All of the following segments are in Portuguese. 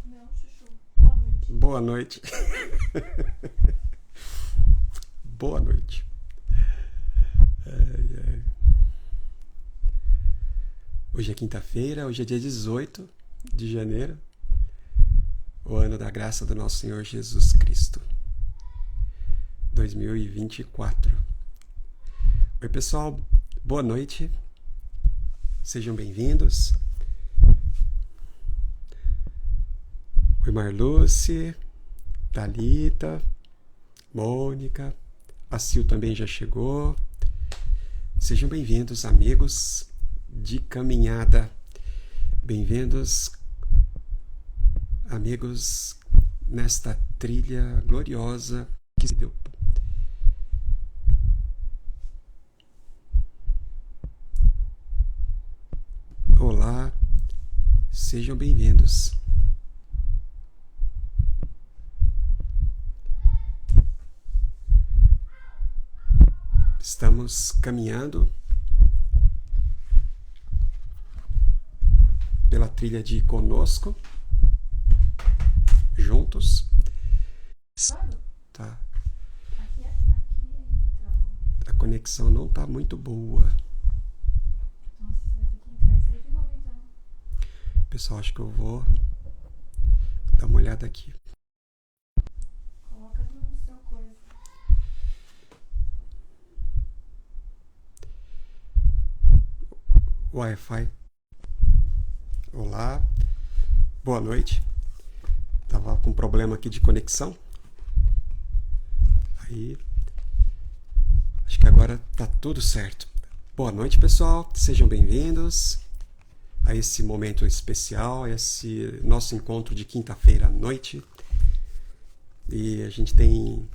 Não, Chuchu. Boa noite. Boa noite. Boa noite. Ai, ai. Hoje é quinta-feira, hoje é dia 18 de janeiro, o ano da graça do nosso Senhor Jesus Cristo, 2024. Oi, pessoal, boa noite, sejam bem-vindos. Oi, Marluce, Thalita, Mônica, a Sil também já chegou. Sejam bem-vindos, amigos de caminhada. Bem-vindos, amigos, nesta trilha gloriosa que se deu. Olá, sejam bem-vindos. Estamos caminhando pela trilha de Conosco, juntos. Tá. Aqui então. A conexão não está muito boa. Nossa, vai ter que entrar isso aí de novo então. Pessoal, acho que eu vou dar uma olhada aqui. Coloca no seu coisa. Wi-Fi. Olá, boa noite. Tava com problema aqui de conexão. Aí, acho que agora tá tudo certo. Boa noite, pessoal. Sejam bem-vindos a esse momento especial, a esse nosso encontro de quinta-feira à noite. E a gente tem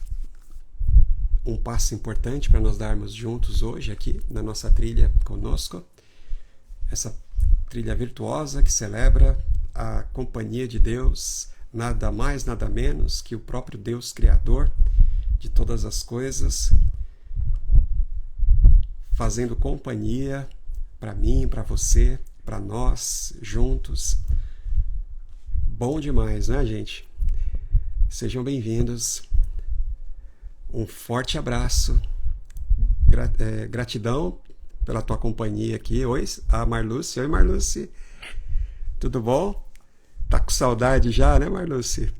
um passo importante para nós darmos juntos hoje aqui na nossa trilha Conosco. Essa trilha virtuosa que celebra a companhia de Deus, nada mais, nada menos que o próprio Deus Criador de todas as coisas, fazendo companhia para mim, para você, para nós, juntos. Bom demais, né, gente? Sejam bem-vindos. Um forte abraço. Gratidão pela tua companhia aqui. Oi, a Marluce. Oi, Marluce. Tudo bom? Tá com saudade já, né, Marluce?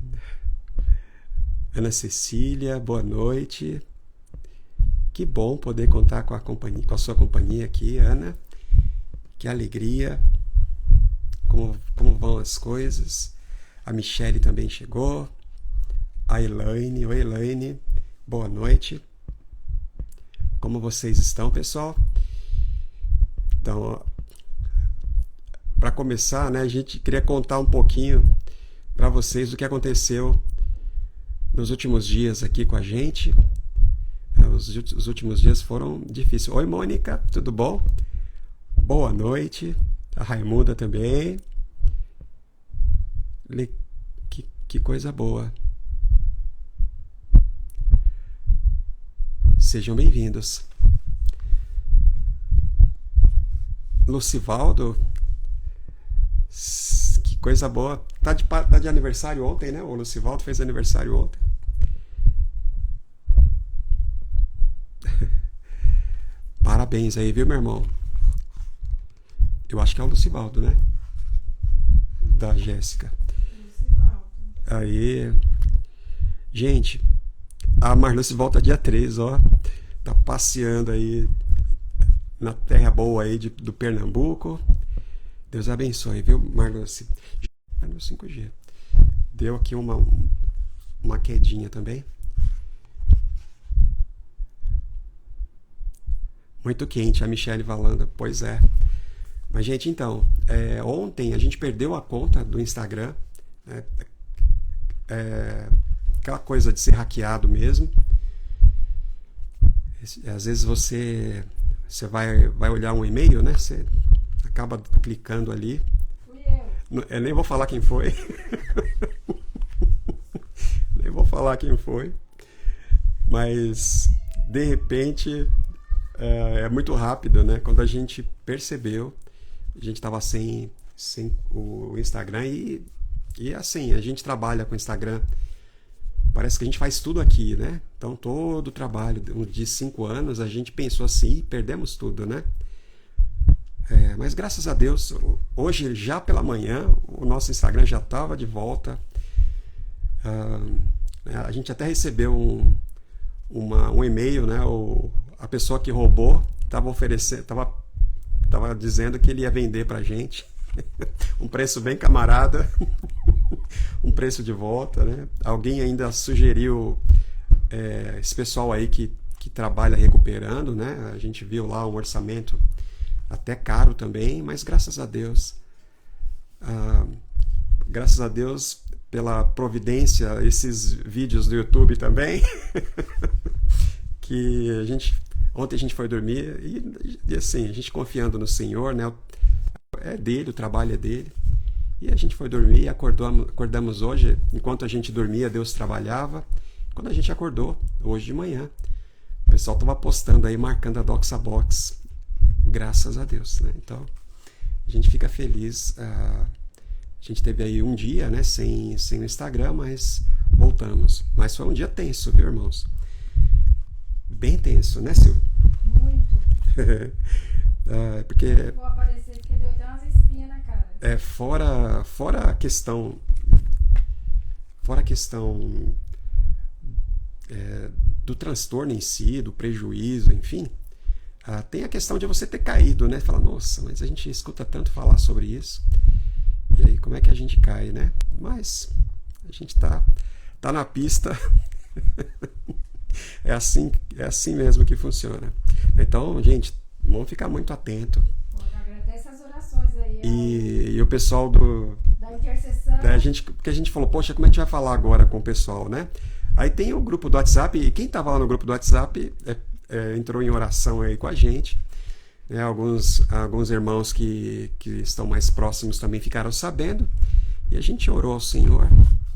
Ana Cecília, boa noite. Que bom poder contar com a sua companhia aqui, Ana. Que alegria. Como vão as coisas? A Michele também chegou. A Elaine. Oi, Elaine. Boa noite. Como vocês estão, pessoal? Então, para começar, né, a gente queria contar um pouquinho para vocês do que aconteceu nos últimos dias aqui com a gente. Os últimos dias foram difíceis. Oi, Mônica, tudo bom? Boa noite. A Raimunda também. Que coisa boa. Sejam bem-vindos. Lucivaldo, que coisa boa. Tá de aniversário ontem, né? O Lucivaldo fez aniversário ontem. Parabéns aí, viu, meu irmão? Eu acho que é o Lucivaldo, né? Da Jéssica. Lucivaldo. Aí, gente, a Marluce volta dia 3, ó. Tá passeando aí na terra boa aí do Pernambuco. Deus abençoe, viu, Marluce? No 5G. Deu aqui uma quedinha também. Muito quente, a Michele Valanda. Pois é. Mas, gente, então, ontem a gente perdeu a conta do Instagram. Né? Aquela coisa de ser hackeado mesmo. Às vezes você vai olhar um e-mail, né? Você acaba clicando ali. Fui eu. Eu nem vou falar quem foi. Nem vou falar quem foi. Mas, de repente, é muito rápido, né? Quando a gente percebeu, a gente estava sem o Instagram e E assim, a gente trabalha com Instagram, parece que a gente faz tudo aqui, né? Então todo o trabalho de 5 anos a gente pensou assim, e perdemos tudo, né? Mas graças a Deus, hoje já pela manhã, o nosso Instagram já estava de volta. A gente até recebeu um e-mail, né? A pessoa que roubou estava oferecendo, estava dizendo que ele ia vender para a gente um preço bem camarada, um preço de volta, né? Alguém ainda sugeriu esse pessoal aí que trabalha recuperando, né? A gente viu lá um orçamento até caro também, mas graças a Deus pela providência, esses vídeos do YouTube também, que ontem a gente foi dormir e assim, a gente confiando no Senhor, né? É dele, o trabalho é dele. E a gente foi dormir e acordamos hoje. Enquanto a gente dormia, Deus trabalhava. Quando a gente acordou, hoje de manhã, o pessoal estava postando aí, marcando a Doxabox. Graças a Deus, né? Então, a gente fica feliz. A gente teve aí um dia, né, sem o Instagram, mas voltamos. Mas foi um dia tenso, viu, irmãos? Bem tenso, né, Sil? Muito. Porque Vou aparecer porque deu até umas espinhas na cara. fora a questão do transtorno em si, do prejuízo, enfim, tem a questão de você ter caído, né? Fala, nossa, mas a gente escuta tanto falar sobre isso. E aí, como é que a gente cai, né? Mas a gente tá na pista. É assim mesmo que funciona. Então, gente, vamos ficar muito atento. Agradece as orações aí. E o pessoal da intercessão. Porque a gente falou, poxa, como é que a gente vai falar agora com o pessoal, né? Aí tem o grupo do WhatsApp, e quem estava lá no grupo do WhatsApp entrou em oração aí com a gente. Né? Alguns irmãos que estão mais próximos também ficaram sabendo. E a gente orou ao Senhor.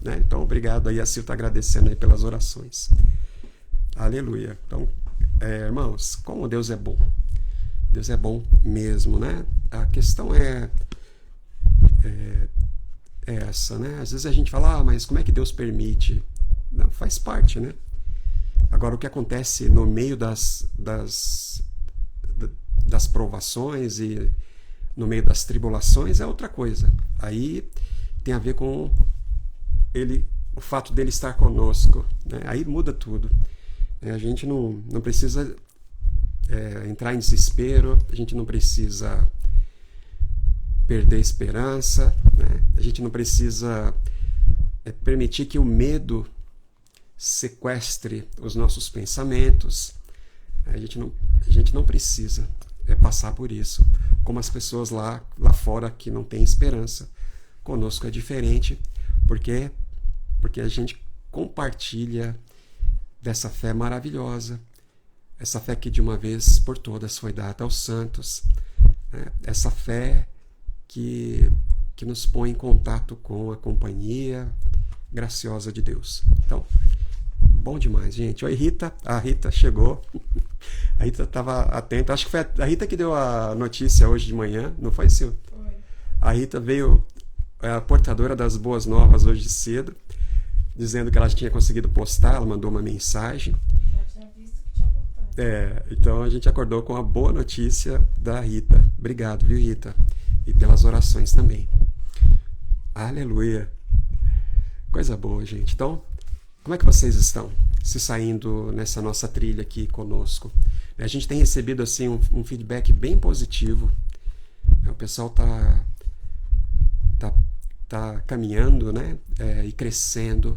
Né? Então, obrigado aí, a Sil está agradecendo aí pelas orações. Aleluia. Então, irmãos, como Deus é bom. Deus é bom mesmo, né? A questão é essa, né? Às vezes a gente fala, mas como é que Deus permite? Não, faz parte, né? Agora, o que acontece no meio das provações e no meio das tribulações é outra coisa. Aí tem a ver com o fato dele estar conosco, né? Aí muda tudo. A gente não precisa entrar em desespero, a gente não precisa perder a esperança, né? A gente não precisa permitir que o medo sequestre os nossos pensamentos. A gente não precisa passar por isso. Como as pessoas lá fora que não têm esperança. Conosco é diferente, porque a gente compartilha dessa fé maravilhosa, essa fé que de uma vez por todas foi dada aos santos, né? Essa fé que nos põe em contato com a companhia graciosa de Deus. Então, bom demais, gente. Oi, Rita. A Rita chegou. A Rita estava atenta. Acho que foi a Rita que deu a notícia hoje de manhã, não foi, Sil? Foi. A Rita veio, a portadora das boas novas hoje cedo, dizendo que ela tinha conseguido postar, ela mandou uma mensagem. Já tinha visto que tinha voltado. Então a gente acordou com a boa notícia da Rita. Obrigado, viu, Rita? E pelas orações também. Aleluia. Coisa boa, gente. Então, como é que vocês estão se saindo nessa nossa trilha aqui conosco? A gente tem recebido assim um feedback bem positivo. O pessoal tá caminhando, né? E crescendo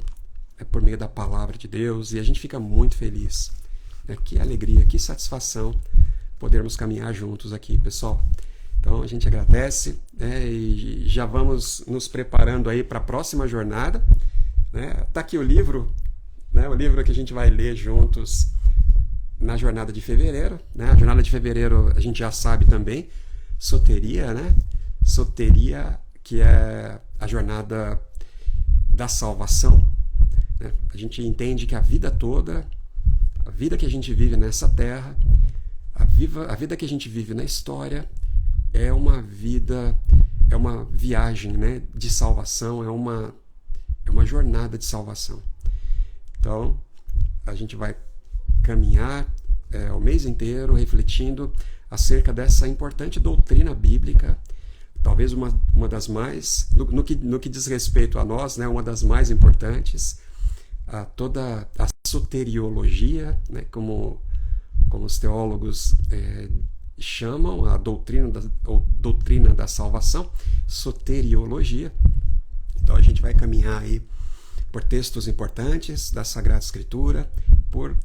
por meio da palavra de Deus, e a gente fica muito feliz. Que alegria, que satisfação podermos caminhar juntos aqui, pessoal. Então a gente agradece, né? E já vamos nos preparando aí para a próxima jornada. Né? Tá aqui o livro, né? O livro que a gente vai ler juntos na jornada de fevereiro. Né? A jornada de fevereiro a gente já sabe também, soteria, né? Soteria, que é a jornada da salvação. Né? A gente entende que a vida toda, a vida que a gente vive nessa terra, a vida que a gente vive na história, é uma vida é uma viagem, né, de salvação, é uma jornada de salvação. Então, a gente vai caminhar o mês inteiro refletindo acerca dessa importante doutrina bíblica, talvez uma das mais, no que diz respeito a nós, né, uma das mais importantes, a toda a soteriologia, né, como os teólogos chamam, a doutrina da salvação, soteriologia. Então a gente vai caminhar aí por textos importantes da Sagrada Escritura, por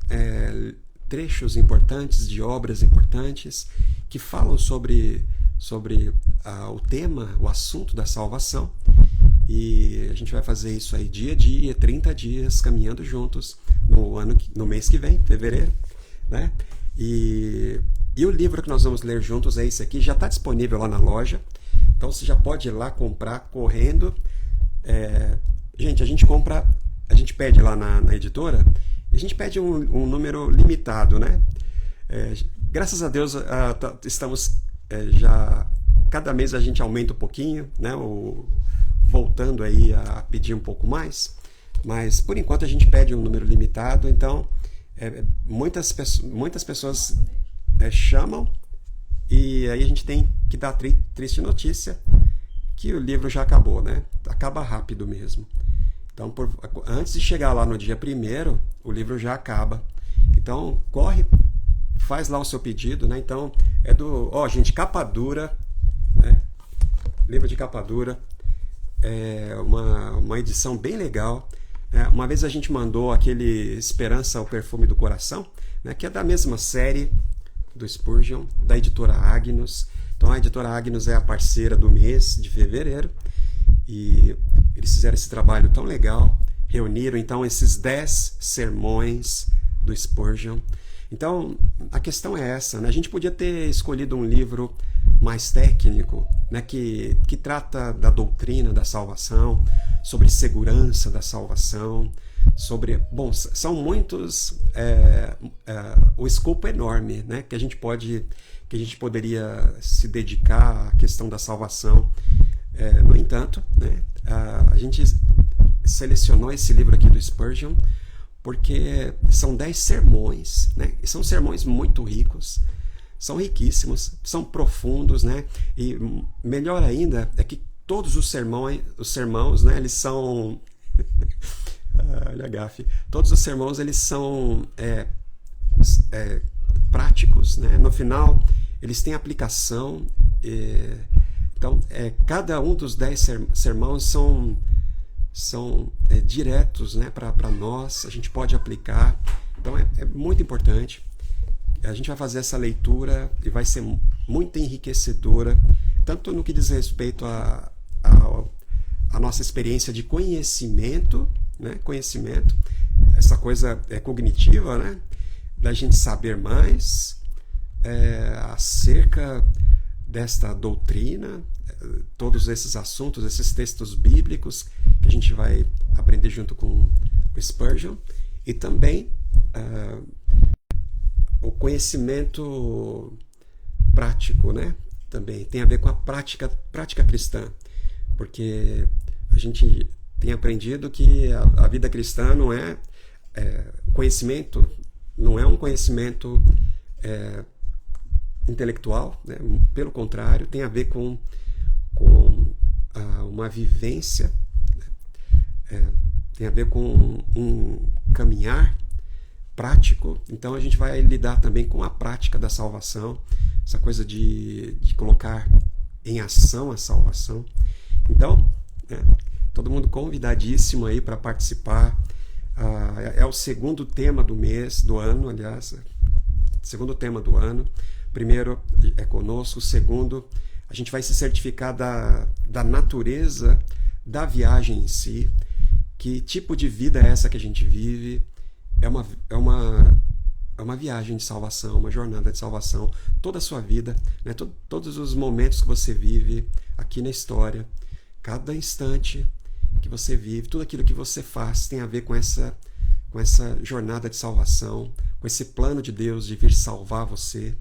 trechos importantes de obras importantes que falam sobre o tema, o assunto da salvação. E a gente vai fazer isso aí dia a dia, 30 dias, caminhando juntos no mês que vem, fevereiro, né? E o livro que nós vamos ler juntos é esse aqui, já está disponível lá na loja, então você já pode ir lá comprar correndo. Gente, a gente pede lá na editora, a gente pede um número limitado, né? Graças a Deus estamos já, cada mês a gente aumenta um pouquinho, né? Voltando aí a pedir um pouco mais, mas por enquanto a gente pede um número limitado, então muitas pessoas chamam, e aí a gente tem que dar a triste notícia que o livro já acabou, né? Acaba rápido mesmo. Então, antes de chegar lá no dia 1º, o livro já acaba. Então, corre, faz lá o seu pedido, né? Então, gente, capa dura, né? Livro de capa dura, uma edição bem legal. Uma vez a gente mandou aquele Esperança, o Perfume do Coração, né? Que é da mesma série do Spurgeon, da editora Agnus. Então, a editora Agnus é a parceira do mês de fevereiro, e eles fizeram esse trabalho tão legal, reuniram então esses 10 sermões do Spurgeon. Então, a questão é essa, né? A gente podia ter escolhido um livro mais técnico, né? que trata da doutrina da salvação, sobre segurança da salvação, são muitos, o escopo é enorme, né? que a gente poderia se dedicar à questão da salvação. No entanto, né, a gente selecionou esse livro aqui do Spurgeon porque são 10 sermões, né, e são sermões muito ricos, são riquíssimos, são profundos, né, e melhor ainda é que todos os sermãos, né, eles são olha a gafe, todos os sermãos eles são práticos, né, no final eles têm aplicação. Então, cada um dos 10 sermãos são diretos, né, para nós, a gente pode aplicar. Então, é muito importante. A gente vai fazer essa leitura e vai ser muito enriquecedora, tanto no que diz respeito à nossa experiência de conhecimento, né, essa coisa cognitiva, né, da gente saber mais acerca desta doutrina, todos esses assuntos, esses textos bíblicos que a gente vai aprender junto com o Spurgeon, e também o conhecimento prático, né? Também tem a ver com a prática cristã, porque a gente tem aprendido que a vida cristã não é conhecimento, não é um conhecimento intelectual, né? Pelo contrário, tem a ver com uma vivência, tem a ver com um caminhar prático. Então a gente vai lidar também com a prática da salvação, essa coisa de colocar em ação a salvação. Então, todo mundo convidadíssimo aí para participar. É o segundo tema do mês, do ano, aliás, segundo tema do ano. Primeiro é conosco, o segundo, a gente vai se certificar da natureza da viagem em si, que tipo de vida é essa que a gente vive. É uma viagem de salvação, uma jornada de salvação, toda a sua vida, né? Todos os momentos que você vive aqui na história, cada instante que você vive, tudo aquilo que você faz tem a ver com essa jornada de salvação, com esse plano de Deus de vir salvar você,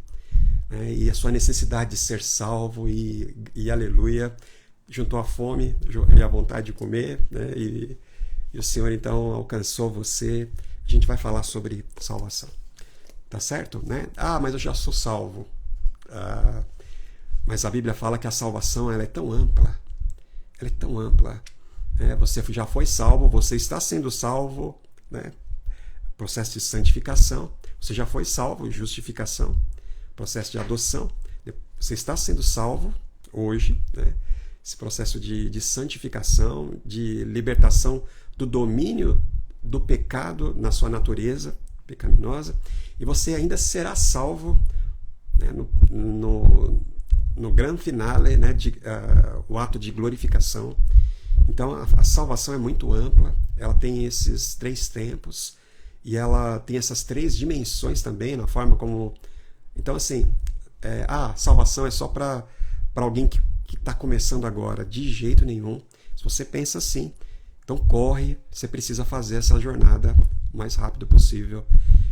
né? E a sua necessidade de ser salvo, e aleluia, juntou a fome e a vontade de comer, né? E o Senhor então alcançou você. A gente vai falar sobre salvação, tá certo? Né? Ah, mas eu já sou salvo. Mas a Bíblia fala que a salvação ela é tão ampla, ela é tão ampla. Você já foi salvo, você está sendo salvo, né? Processo de santificação, você já foi salvo, justificação, processo de adoção, você está sendo salvo hoje, né? Esse processo de santificação, de libertação do domínio do pecado na sua natureza pecaminosa, e você ainda será salvo, né, no grande finale, né, o ato de glorificação. Então a salvação é muito ampla, ela tem esses 3 tempos e ela tem essas 3 dimensões também na forma como... Então assim, salvação é só para alguém que está começando agora. De jeito nenhum. Se você pensa assim, então corre, você precisa fazer essa jornada o mais rápido possível.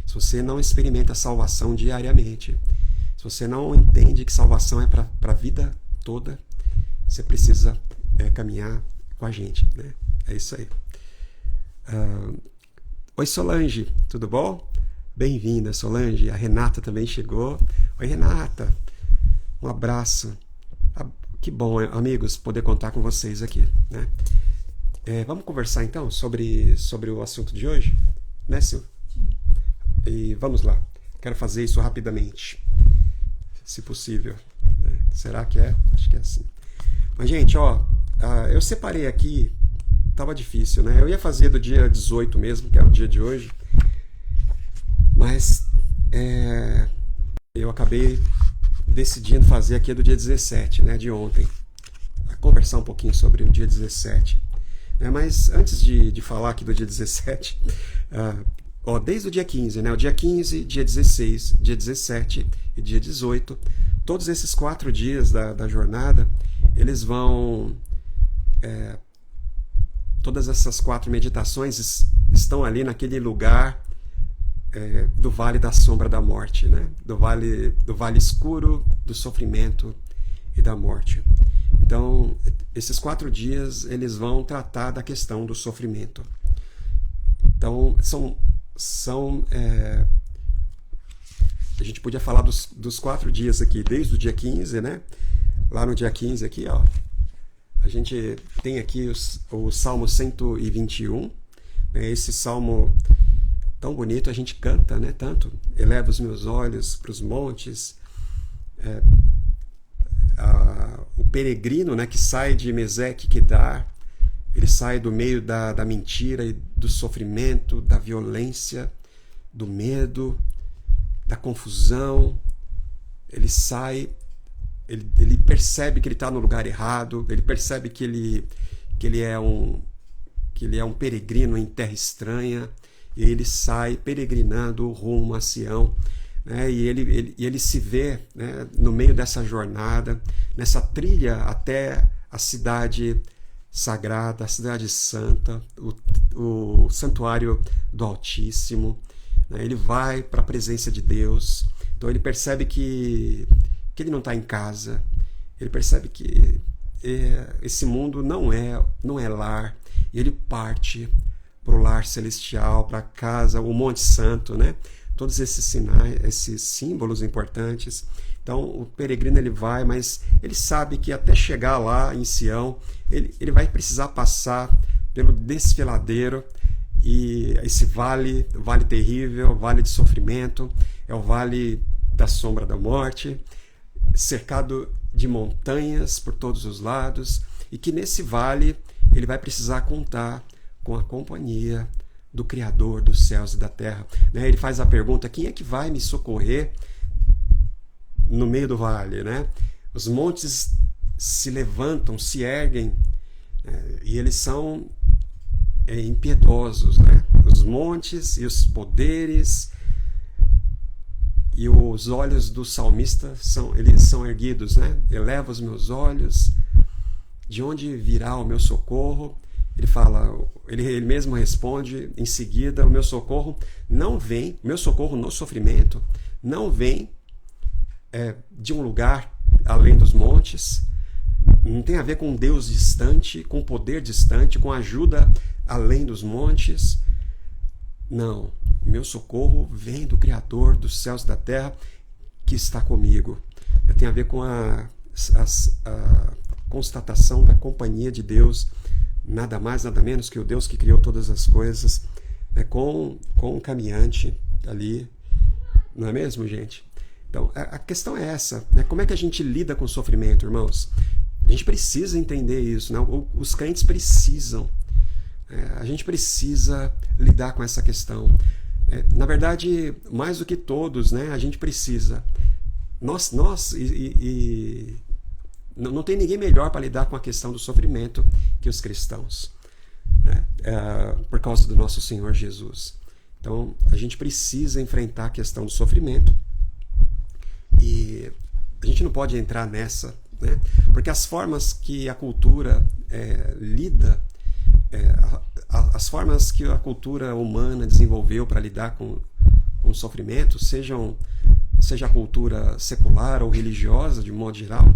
Se você não experimenta a salvação diariamente, se você não entende que salvação é para a vida toda, você precisa caminhar com a gente, né? É isso aí. Oi Solange, tudo bom? Bem-vinda Solange, a Renata também chegou. Oi Renata, um abraço. Que bom, amigos, poder contar com vocês aqui, né? Vamos conversar então sobre o assunto de hoje, né, Sil? Sim. E vamos lá. Quero fazer isso rapidamente, se possível, né? Será que é? Acho que é assim. Mas, gente, eu separei aqui, tava difícil, né? Eu ia fazer do dia 18 mesmo, que é o dia de hoje, mas eu acabei decidindo fazer aqui do dia 17, né, de ontem. Conversar um pouquinho sobre o dia 17. Mas antes de falar aqui do dia 17, desde o dia 15, né, o dia 15, dia 16, dia 17 e dia 18, todos esses 4 dias da jornada, eles vão... todas essas 4 meditações estão ali naquele lugar do vale da sombra da morte, né? do vale escuro do sofrimento e da morte. Então, esses 4 dias eles vão tratar da questão do sofrimento. Então, a gente podia falar dos 4 dias aqui, desde o dia 15, né? Lá no dia 15 aqui, a gente tem aqui o Salmo 121, né? Esse salmo tão bonito, a gente canta, né? Tanto, eleva os meus olhos para os montes, o peregrino, né, que sai de Meseque Kedar, ele sai do meio da mentira e do sofrimento, da violência, do medo, da confusão. Ele sai, ele percebe que ele está no lugar errado, ele percebe que ele é um peregrino em terra estranha, e ele sai peregrinando rumo a Sião, né? E ele se vê, né, no meio dessa jornada, nessa trilha até a cidade sagrada, a cidade santa, o santuário do Altíssimo, né? Ele vai para a presença de Deus. Então ele percebe que ele não está em casa, ele percebe que esse mundo não é lar, e ele parte para o lar celestial, para a casa, o Monte Santo, né? Todos esses sinais, esses símbolos importantes. Então o peregrino ele vai, mas ele sabe que até chegar lá em Sião, ele vai precisar passar pelo desfiladeiro, e esse vale terrível, vale de sofrimento, é o vale da sombra da morte, cercado de montanhas por todos os lados, e que nesse vale ele vai precisar contar com a companhia do Criador dos céus e da terra. Ele faz a pergunta: quem é que vai me socorrer no meio do vale? Os montes se levantam, se erguem, e eles são impiedosos. Os montes e os poderes, e os olhos do salmista eles são erguidos. Eleva os meus olhos, de onde virá o meu socorro? Ele fala, ele mesmo responde em seguida: o meu socorro não vem, meu socorro no sofrimento não vem de um lugar além dos montes, Não tem a ver com um Deus distante, com poder distante, com ajuda além dos montes. Não, o meu socorro vem do Criador dos céus e da terra que está comigo. Tem a ver com a constatação da companhia de Deus, nada mais, nada menos que o Deus que criou todas as coisas, né, com um caminhante ali, não é mesmo, gente? Então, a questão é essa, né? Como é que a gente lida com o sofrimento, irmãos? A gente precisa entender isso, né? Os crentes precisam. A gente precisa lidar com essa questão. Na verdade, mais do que todos, né? A gente precisa. Não tem ninguém melhor para lidar com a questão do sofrimento que os cristãos, né? Por causa do nosso Senhor Jesus. Então, a gente precisa enfrentar a questão do sofrimento e a gente não pode entrar nessa, né? Porque as formas que a cultura lida, as formas que a cultura humana desenvolveu para lidar com o sofrimento, seja a cultura secular ou religiosa, de modo geral,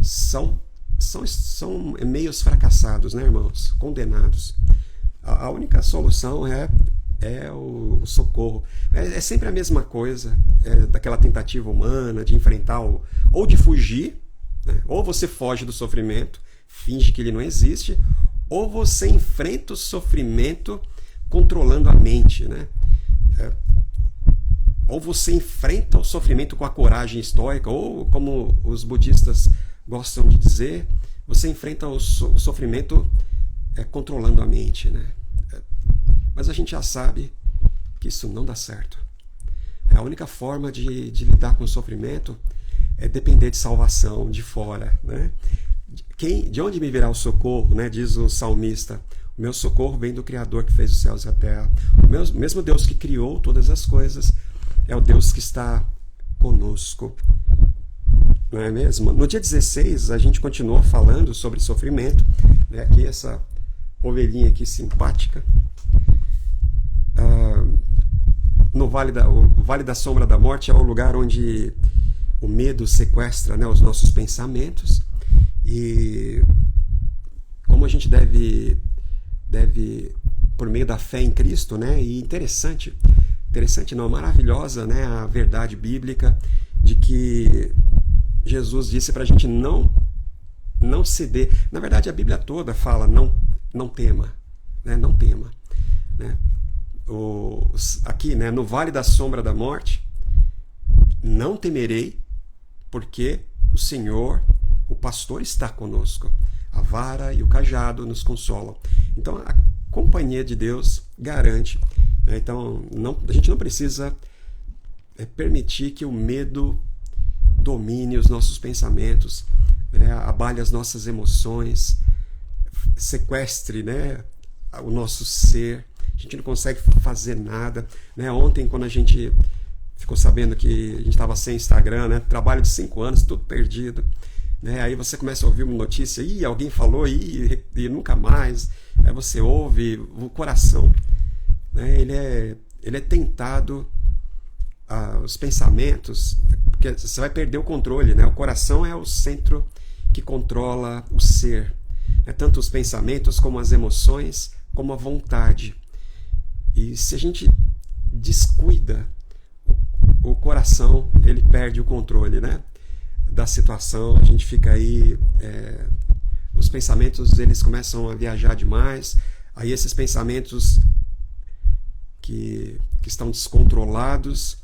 são meios fracassados, né, irmãos? Condenados. A única solução é o socorro. É sempre a mesma coisa, daquela tentativa humana de enfrentar ou de fugir, né? Ou você foge do sofrimento, finge que ele não existe, ou você enfrenta o sofrimento controlando a mente, né? Ou você enfrenta o sofrimento com a coragem estoica, ou, como os budistas gostam de dizer, você enfrenta o sofrimento controlando a mente, né? Mas a gente já sabe que isso não dá certo. A única forma de lidar com o sofrimento é depender de salvação de fora, né? De onde me virá o socorro, né? Diz o salmista. O meu socorro vem do Criador que fez os céus e a terra. O mesmo Deus que criou todas as coisas é o Deus que está conosco. Não é mesmo? No dia 16, a gente continuou falando sobre sofrimento, né? Aqui essa ovelhinha aqui simpática. O Vale da Sombra da Morte é o lugar onde o medo sequestra, né, os nossos pensamentos, e como a gente deve por meio da fé em Cristo, né, e interessante não, maravilhosa, né, a verdade bíblica de que Jesus disse para a gente não ceder. Na verdade, a Bíblia toda fala não tema, né, não tema, né? Aqui, né, no Vale da Sombra da Morte, não temerei, porque o Senhor, o pastor, está conosco. A vara e o cajado nos consolam. Então, a companhia de Deus garante, né? Então, a gente não precisa permitir que o medo domine os nossos pensamentos, né? Abale as nossas emoções, sequestre, né, o nosso ser. A gente não consegue fazer nada, né? Ontem, quando a gente ficou sabendo que a gente estava sem Instagram, né? Trabalho de 5 anos, tudo perdido, né? Aí você começa a ouvir uma notícia, alguém falou, e nunca mais. Aí você ouve, o coração, né? Ele é tentado, os pensamentos, porque você vai perder o controle, né? O coração é o centro que controla o ser, né? Tanto os pensamentos como as emoções, como a vontade. E se a gente descuida o coração, ele perde o controle, né, da situação. A gente fica aí, os pensamentos eles começam a viajar demais. Aí esses pensamentos que estão descontrolados,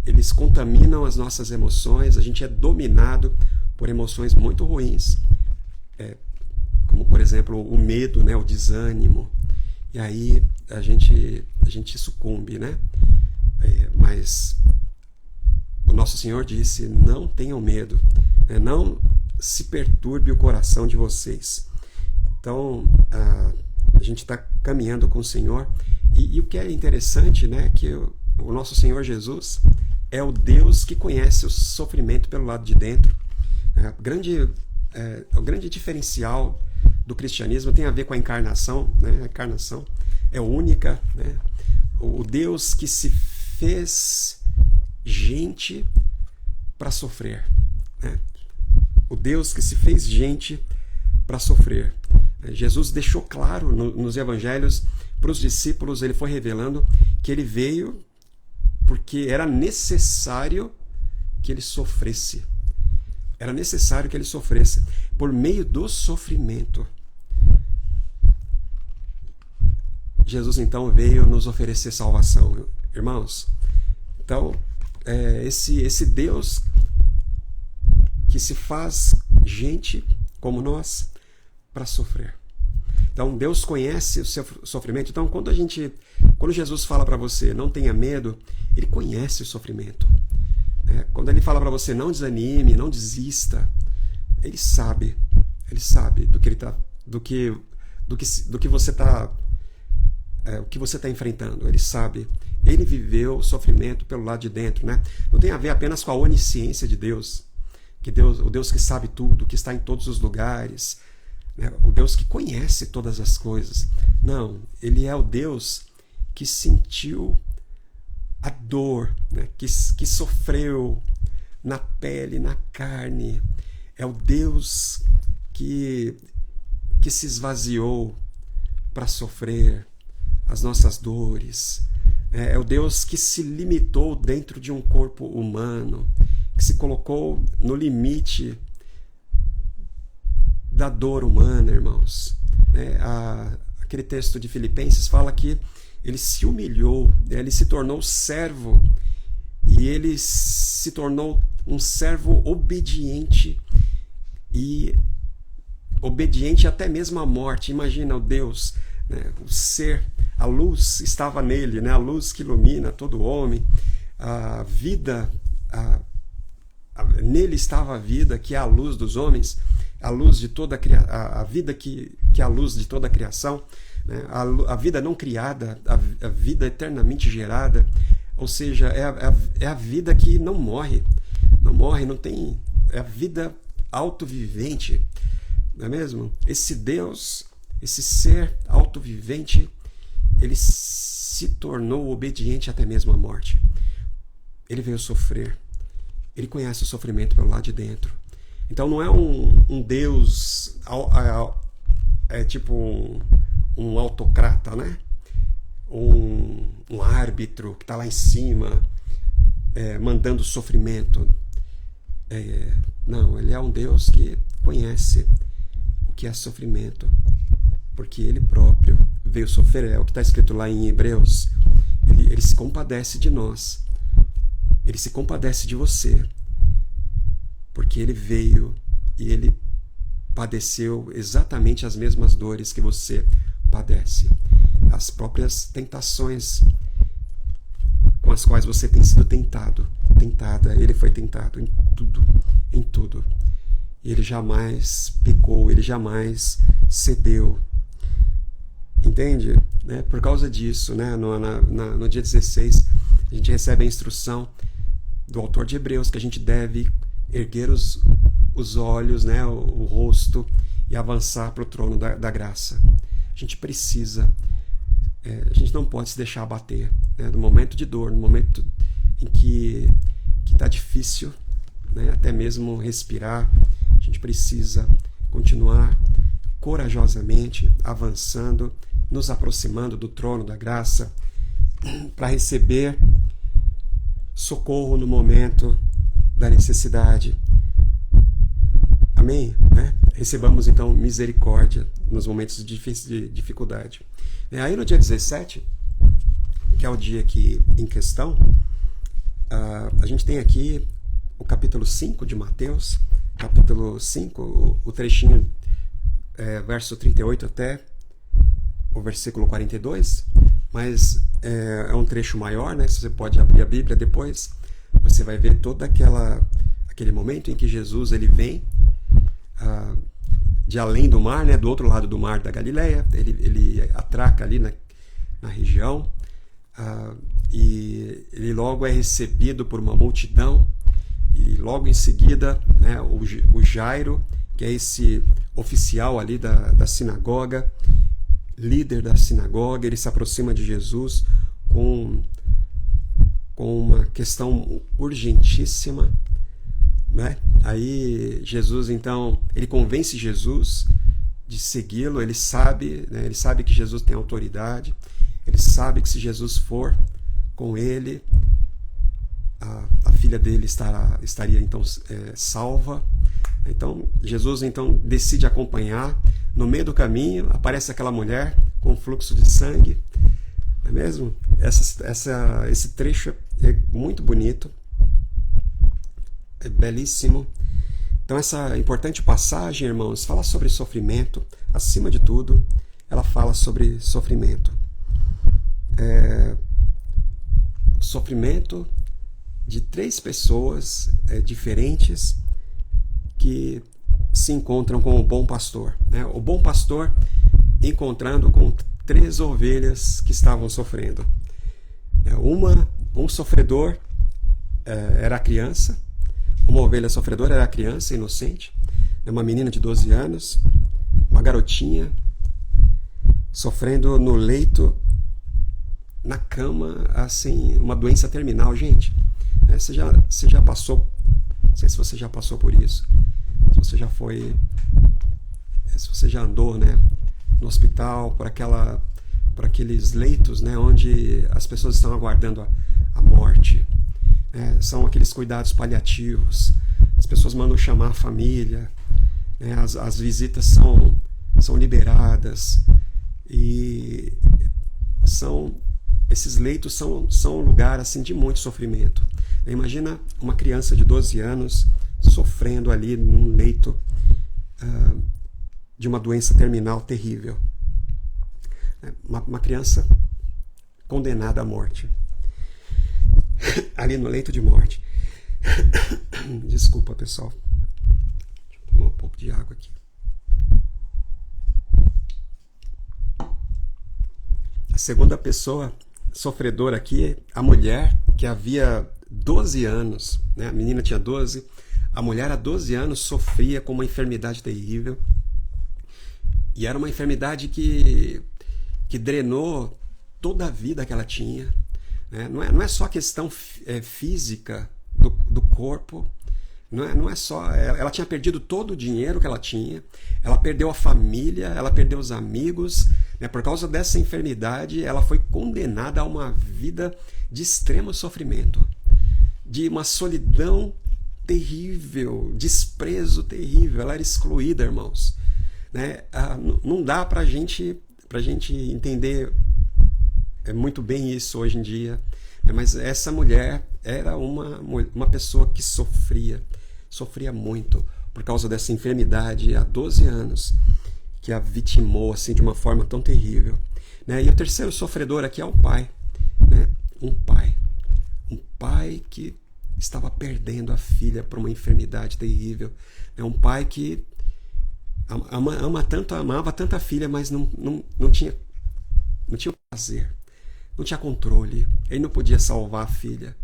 eles contaminam as nossas emoções. A gente é dominado por emoções muito ruins, como por exemplo o medo, né, o desânimo. E aí a gente sucumbe, né? Mas o nosso Senhor disse, não tenham medo, né? Não se perturbe o coração de vocês. Então, a gente está caminhando com o Senhor. E o que é interessante, né, que o nosso Senhor Jesus é o Deus que conhece o sofrimento pelo lado de dentro. O grande diferencial do cristianismo tem a ver com a encarnação, né? A encarnação é única, né? O Deus que se fez gente para sofrer, né? O Deus que se fez gente para sofrer. Jesus deixou claro nos evangelhos para os discípulos, ele foi revelando que ele veio porque era necessário que ele sofresse. Era necessário que ele sofresse. Por meio do sofrimento, Jesus então veio nos oferecer salvação. Irmãos, então, esse Deus que se faz gente como nós para sofrer. Então, Deus conhece o seu sofrimento. Então, quando Jesus fala para você, não tenha medo, ele conhece o sofrimento. Quando ele fala para você, não desanime, não desista, ele sabe do que você está enfrentando. Ele sabe. Ele viveu o sofrimento pelo lado de dentro, né? Não tem a ver apenas com a onisciência de Deus, o Deus que sabe tudo, que está em todos os lugares, né? O Deus que conhece todas as coisas. Não, ele é o Deus que sentiu a dor, né? que sofreu na pele, na carne. É o Deus que se esvaziou para sofrer as nossas dores. É o Deus que se limitou dentro de um corpo humano, que se colocou no limite da dor humana, irmãos. Aquele texto de Filipenses fala que ele se humilhou, ele se tornou servo, e ele se tornou um servo obediente, e obediente até mesmo à morte. Imagina o Deus, né? O ser, a luz estava nele, né? A luz que ilumina todo homem, a vida, nele estava a vida, que é a luz dos homens, a luz de toda a vida que é a luz de toda a criação, né? A vida não criada, a vida eternamente gerada, ou seja, é a vida que não morre, não tem, é a vida autovivente, não é mesmo? Esse Deus, esse ser autovivente, ele se tornou obediente até mesmo à morte. Ele veio sofrer. Ele conhece o sofrimento pelo lado de dentro. Então não é um Deus, tipo um autocrata, né? Um árbitro que está lá em cima, mandando sofrimento. Não, ele é um Deus que conhece o que é sofrimento, porque ele próprio veio sofrer. É o que está escrito lá em Hebreus. Ele se compadece de nós. Ele se compadece de você, porque ele veio e ele padeceu exatamente as mesmas dores que você padece. As próprias tentações com as quais você tem sido tentada. Ele foi tentado em tudo. E ele jamais pecou, ele jamais cedeu. Entende? Por causa disso, né? No dia 16, a gente recebe a instrução do autor de Hebreus que a gente deve erguer os olhos, né? o rosto, e avançar para o trono da graça. A gente precisa, a gente não pode se deixar abater, né? No momento de dor, no momento em que está difícil, né? Até mesmo respirar, a gente precisa continuar corajosamente avançando, nos aproximando do trono da graça, para receber socorro no momento da necessidade. Amém? Né? Recebamos então misericórdia nos momentos de dificuldade. Aí no dia 17, que é o dia aqui em questão, a gente tem aqui o capítulo 5 de Mateus, capítulo 5, o trechinho verso 38 até o versículo 42, mas é um trecho maior, né? Você pode abrir a Bíblia depois, você vai ver todo aquele momento em que Jesus ele vem de além do mar, né? Do outro lado do mar da Galileia, ele atraca ali na região, e ele logo é recebido por uma multidão, e logo em seguida, né, o Jairo, que é esse oficial ali da sinagoga, líder da sinagoga, ele se aproxima de Jesus com uma questão urgentíssima, né? Aí Jesus, então, ele convence Jesus de segui-lo. Ele sabe, né? Ele sabe que Jesus tem autoridade. Ele sabe que se Jesus for com ele, a filha dele estaria então salva. Então Jesus então decide acompanhar. No meio do caminho aparece aquela mulher com fluxo de sangue, não é mesmo? Esse trecho é muito bonito, é belíssimo. Então essa importante passagem, irmãos, fala sobre sofrimento. Acima de tudo, ela fala sobre sofrimento. Sofrimento de 3 pessoas diferentes que se encontram com o bom pastor, né? O bom pastor encontrando com 3 ovelhas que estavam sofrendo. Um sofredor era a criança, uma ovelha sofredora era a criança inocente, uma menina de 12 anos, uma garotinha sofrendo no leito, na cama, assim, uma doença terminal. Gente, você já passou, não sei se você já passou por isso, se você já foi, se você já andou, né, no hospital, por aqueles leitos, né, onde as pessoas estão aguardando a morte, né, são aqueles cuidados paliativos, as pessoas mandam chamar a família, né, as visitas são liberadas, e esses leitos são um lugar assim, de muito sofrimento. Imagina uma criança de 12 anos sofrendo ali num leito de uma doença terminal terrível. Uma criança condenada à morte. Ali no leito de morte. Desculpa, pessoal. Deixa eu tomar um pouco de água aqui. A segunda pessoa sofredora aqui, a mulher que havia 12 anos, né? A menina tinha 12, a mulher há 12 anos sofria com uma enfermidade terrível, e era uma enfermidade que drenou toda a vida que ela tinha, né? Não é só questão física do corpo, não é só, ela tinha perdido todo o dinheiro que ela tinha, ela perdeu a família, ela perdeu os amigos, né? Por causa dessa enfermidade, ela foi condenada a uma vida de extremo sofrimento, de uma solidão terrível, desprezo terrível. Ela era excluída, irmãos, né? Não dá pra gente entender muito bem isso hoje em dia, né? Mas essa mulher era uma pessoa que sofria muito por causa dessa enfermidade há 12 anos, que a vitimou assim, de uma forma tão terrível, né? E o terceiro sofredor aqui é o pai, né? Um pai que estava perdendo a filha por uma enfermidade terrível. É um pai que amava tanto a filha, mas não tinha prazer, não tinha controle, ele não podia salvar a filha.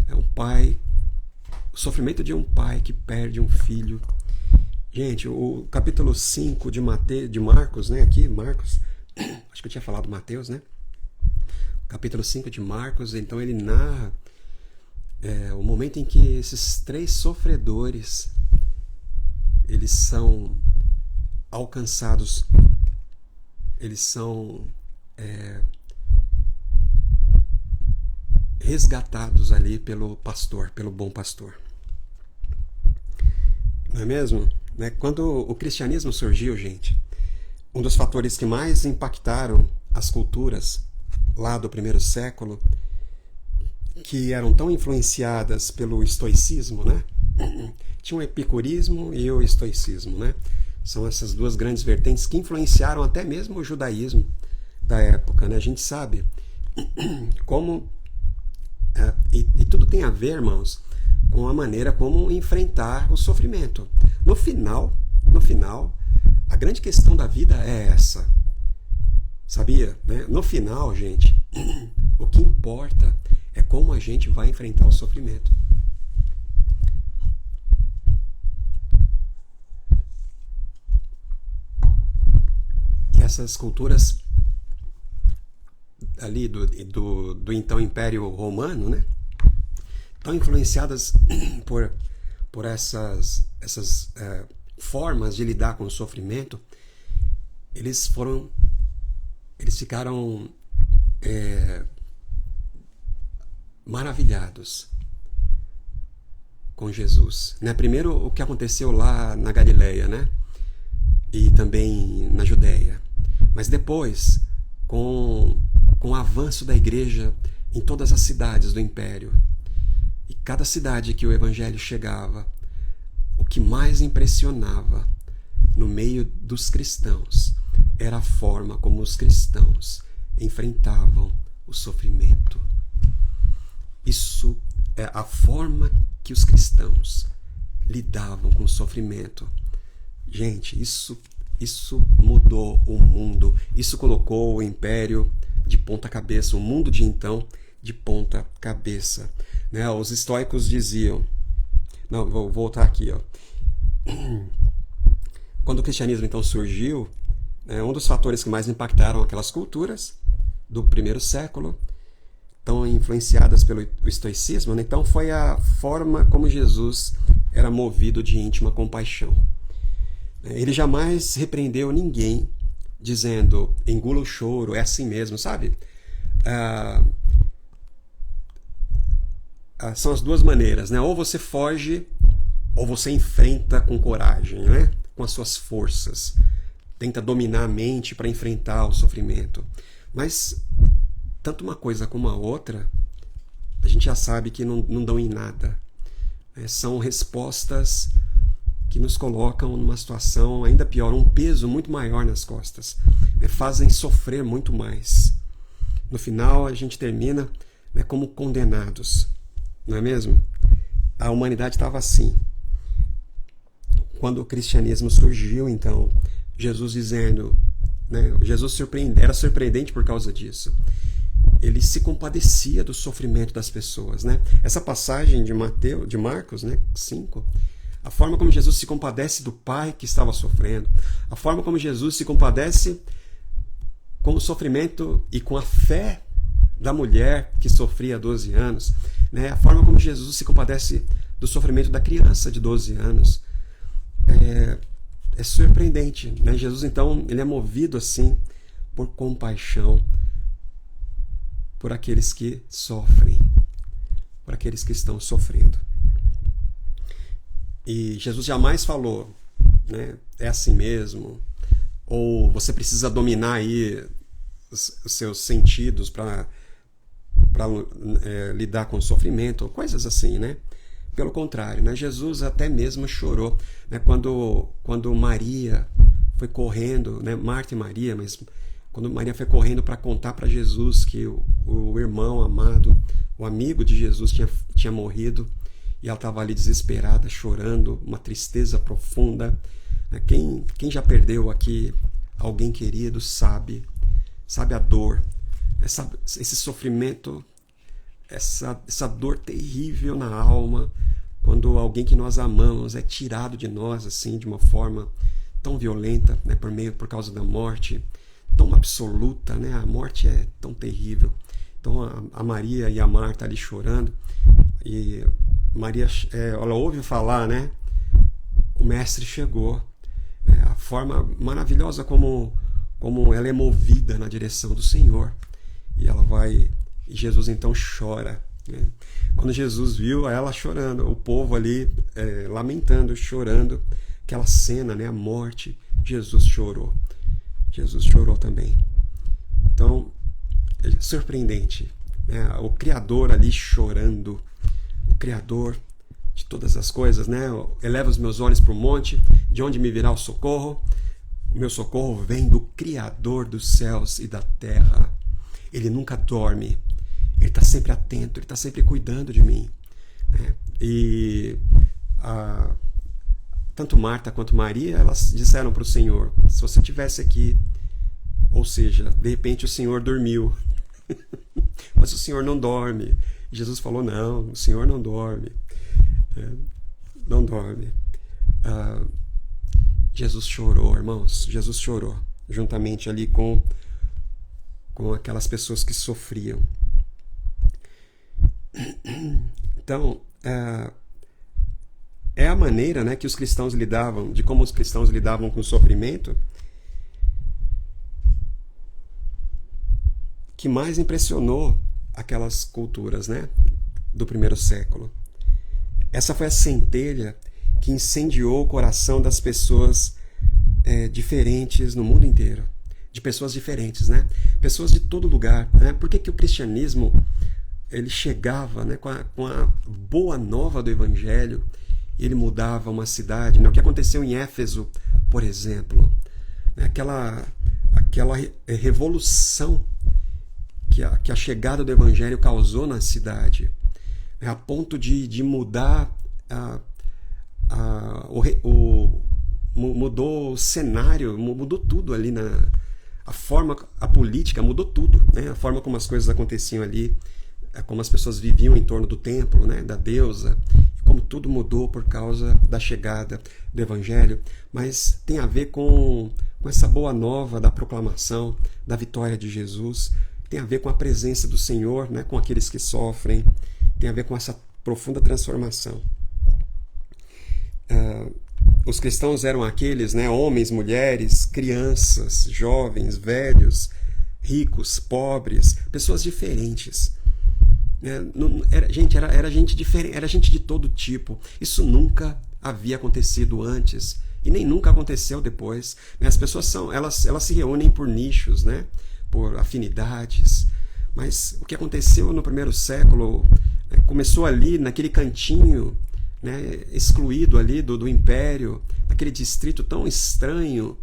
É o sofrimento de um pai que perde um filho. Gente, o capítulo 5 de Marcos, né? Aqui, Marcos, acho que eu tinha falado Mateus, né? Capítulo 5 de Marcos, então ele narra o momento em que esses 3 sofredores, eles são alcançados, eles são resgatados ali pelo pastor, pelo bom pastor. Não é mesmo? Né? Quando o cristianismo surgiu, gente, um dos fatores que mais impactaram as culturas lá do primeiro século, que eram tão influenciadas pelo estoicismo, né? Tinha o epicurismo e o estoicismo, né? São essas 2 grandes vertentes que influenciaram até mesmo o judaísmo da época, né? A gente sabe como e tudo tem a ver, irmãos, com a maneira como enfrentar o sofrimento. No final, a grande questão da vida é essa. Sabia? Né? No final, gente, o que importa é como a gente vai enfrentar o sofrimento. E essas culturas ali do então Império Romano, né, tão influenciadas por essas formas de lidar com o sofrimento, eles ficaram maravilhados com Jesus, né? Primeiro, o que aconteceu lá na Galileia, né? E também na Judéia. Mas depois, com o avanço da igreja em todas as cidades do império, e cada cidade que o evangelho chegava, o que mais impressionava no meio dos cristãos era a forma como os cristãos enfrentavam o sofrimento. Isso é a forma que os cristãos lidavam com o sofrimento. Gente, isso mudou o mundo. Isso colocou o império de ponta cabeça, o mundo de então de ponta cabeça. Né? Os estoicos diziam... Não, vou voltar aqui. Ó. Quando o cristianismo então surgiu, um dos fatores que mais impactaram aquelas culturas do primeiro século, tão influenciadas pelo estoicismo, né? Então foi a forma como Jesus era movido de íntima compaixão. Ele jamais repreendeu ninguém dizendo, engula o choro, é assim mesmo, sabe? São as duas maneiras, né? Ou você foge, ou você enfrenta com coragem, né? Com as suas forças. Tenta dominar a mente para enfrentar o sofrimento. Mas tanto uma coisa como a outra, a gente já sabe que não dão em nada. São respostas que nos colocam numa situação ainda pior, um peso muito maior nas costas. Fazem sofrer muito mais. No final, a gente termina como condenados. Não é mesmo? A humanidade estava assim. Quando o cristianismo surgiu, então, Jesus dizendo... Jesus era surpreendente por causa disso. Ele se compadecia do sofrimento das pessoas, né? Essa passagem de Marcos, né, 5, a forma como Jesus se compadece do pai que estava sofrendo, a forma como Jesus se compadece com o sofrimento e com a fé da mulher que sofria há 12 anos, né? A forma como Jesus se compadece do sofrimento da criança de 12 anos. É surpreendente, né? Jesus, então, ele é movido assim por compaixão por aqueles que sofrem, por aqueles que estão sofrendo. E Jesus jamais falou, né, é assim mesmo, ou você precisa dominar aí os seus sentidos para lidar com o sofrimento, ou coisas assim, né? Pelo contrário, né? Jesus até mesmo chorou, né? Quando Maria foi correndo, né? Marta e Maria, mas quando Maria foi correndo para contar para Jesus que o irmão amado, o amigo de Jesus tinha morrido, e ela estava ali desesperada, chorando, uma tristeza profunda. Quem já perdeu aqui alguém querido sabe a dor, esse sofrimento, essa dor terrível na alma, quando alguém que nós amamos é tirado de nós assim de uma forma tão violenta, né, por causa da morte, tão absoluta, né? A morte é tão terrível. Então a Maria e a Marta ali chorando, e Maria, ela ouve falar, né? O mestre chegou. A forma maravilhosa como ela é movida na direção do Senhor. E ela vai, e Jesus então chora, né? Quando Jesus viu ela chorando, o povo ali lamentando, chorando, aquela cena, né? A morte, Jesus chorou. Jesus chorou também. Então, é surpreendente, né? O Criador ali chorando, o Criador de todas as coisas, né? Eleva os meus olhos para o monte, de onde me virá o socorro? O meu socorro vem do Criador dos céus e da terra. Ele nunca dorme, ele está sempre atento, ele está sempre cuidando de mim, né? E tanto Marta quanto Maria, elas disseram para o Senhor, se você estivesse aqui, ou seja, de repente o Senhor dormiu, mas o Senhor não dorme. E Jesus falou, não, o Senhor não dorme, não dorme. Jesus chorou, irmãos, Jesus chorou, juntamente ali com aquelas pessoas que sofriam. Então, é a maneira, né, que os cristãos lidavam, de como os cristãos lidavam com o sofrimento, que mais impressionou aquelas culturas, né, do primeiro século. Essa foi a centelha que incendiou o coração das pessoas diferentes no mundo inteiro. De pessoas diferentes, né? Pessoas de todo lugar, né? Por que o cristianismo ele chegava, né, com a boa nova do evangelho e ele mudava uma cidade, né? O que aconteceu em Éfeso, por exemplo, né? Aquela revolução que a chegada do evangelho causou na cidade, né? A ponto de mudar mudou o cenário, mudou tudo ali a política mudou tudo, né? A forma como as coisas aconteciam ali, como as pessoas viviam em torno do templo, né? Da deusa, como tudo mudou por causa da chegada do evangelho, mas tem a ver com essa boa nova da proclamação da vitória de Jesus, tem a ver com a presença do Senhor, né? Com aqueles que sofrem, tem a ver com essa profunda transformação. Os cristãos eram aqueles, né, homens, mulheres, crianças, jovens, velhos, ricos, pobres, pessoas diferentes. Era gente diferente, era gente de todo tipo. Isso nunca havia acontecido antes e nem nunca aconteceu depois. As pessoas elas se reúnem por nichos, né, por afinidades. Mas o que aconteceu no primeiro século começou ali naquele cantinho, né, excluído ali do império, naquele distrito tão estranho,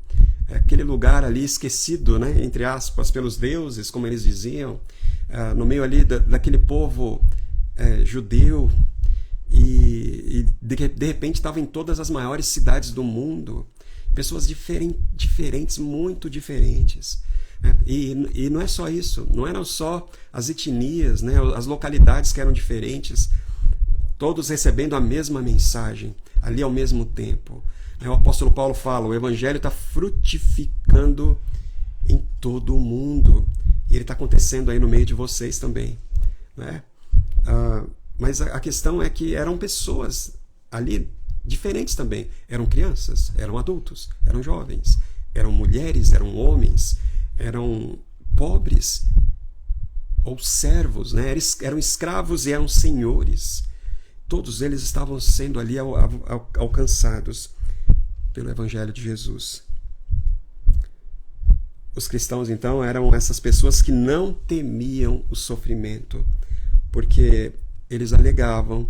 aquele lugar ali esquecido, né, entre aspas, pelos deuses, como eles diziam, no meio ali daquele povo judeu, e de repente estava em todas as maiores cidades do mundo, pessoas diferentes, muito diferentes. E não é só isso, não eram só as etnias, né, as localidades que eram diferentes, todos recebendo a mesma mensagem, ali ao mesmo tempo. O apóstolo Paulo fala, o evangelho está frutificando em todo o mundo. E ele está acontecendo aí no meio de vocês também. Né? Mas a questão é que eram pessoas ali diferentes também. Eram crianças, eram adultos, eram jovens, eram mulheres, eram homens, eram pobres ou servos, né? Eram escravos e eram senhores. Todos eles estavam sendo ali alcançados pelo Evangelho de Jesus. Os cristãos, então, eram essas pessoas que não temiam o sofrimento, porque eles alegavam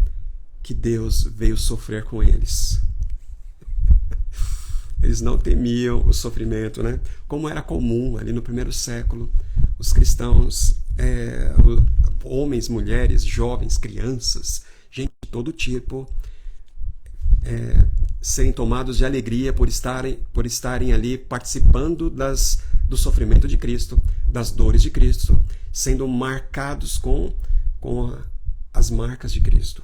que Deus veio sofrer com eles. Eles não temiam o sofrimento, né? Como era comum ali no primeiro século, os cristãos, homens, mulheres, jovens, crianças, gente de todo tipo, serem tomados de alegria por estarem ali participando do sofrimento de Cristo, das dores de Cristo, sendo marcados com as marcas de Cristo.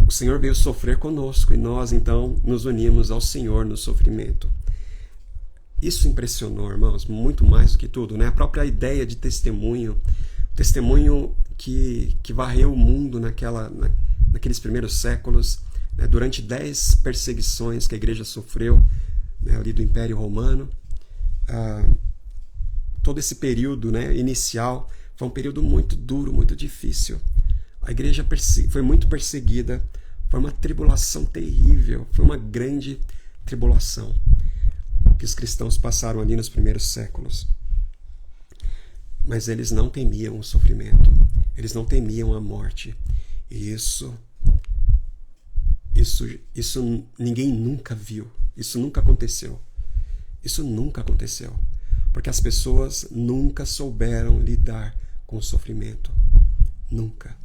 O Senhor veio sofrer conosco e nós, então, nos unimos ao Senhor no sofrimento. Isso impressionou, irmãos, muito mais do que tudo, né? A própria ideia de testemunho que varreu o mundo naqueles primeiros séculos, né? Durante 10 perseguições que a igreja sofreu, né, ali do Império Romano. Todo esse período, né, inicial foi um período muito duro, muito difícil. A igreja foi muito perseguida, foi uma tribulação terrível, foi uma grande tribulação que os cristãos passaram ali nos primeiros séculos. Mas eles não temiam o sofrimento, eles não temiam a morte. E isso ninguém nunca viu, isso nunca aconteceu. Isso nunca aconteceu, porque as pessoas nunca souberam lidar com o sofrimento. Nunca.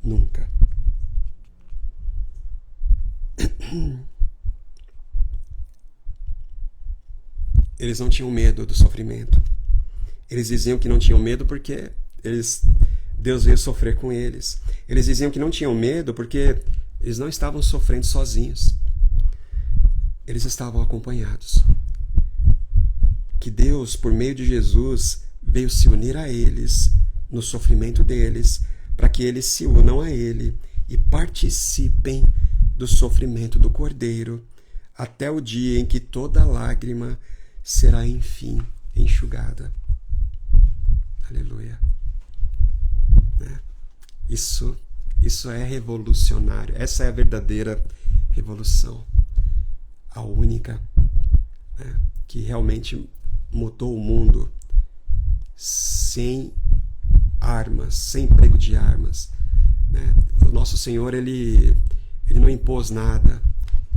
Nunca. Eles não tinham medo do sofrimento. Eles diziam que não tinham medo porque Deus veio sofrer com eles. Eles diziam que não tinham medo porque eles não estavam sofrendo sozinhos. Eles estavam acompanhados. Que Deus, por meio de Jesus, veio se unir a eles no sofrimento deles, para que eles se unam a Ele e participem do sofrimento do Cordeiro, até o dia em que toda lágrima será, enfim, enxugada. Aleluia. Né? Isso é revolucionário. Essa é a verdadeira revolução. A única, né, que realmente mudou o mundo sem armas, sem emprego de armas. Né? O nosso Senhor, ele não impôs nada.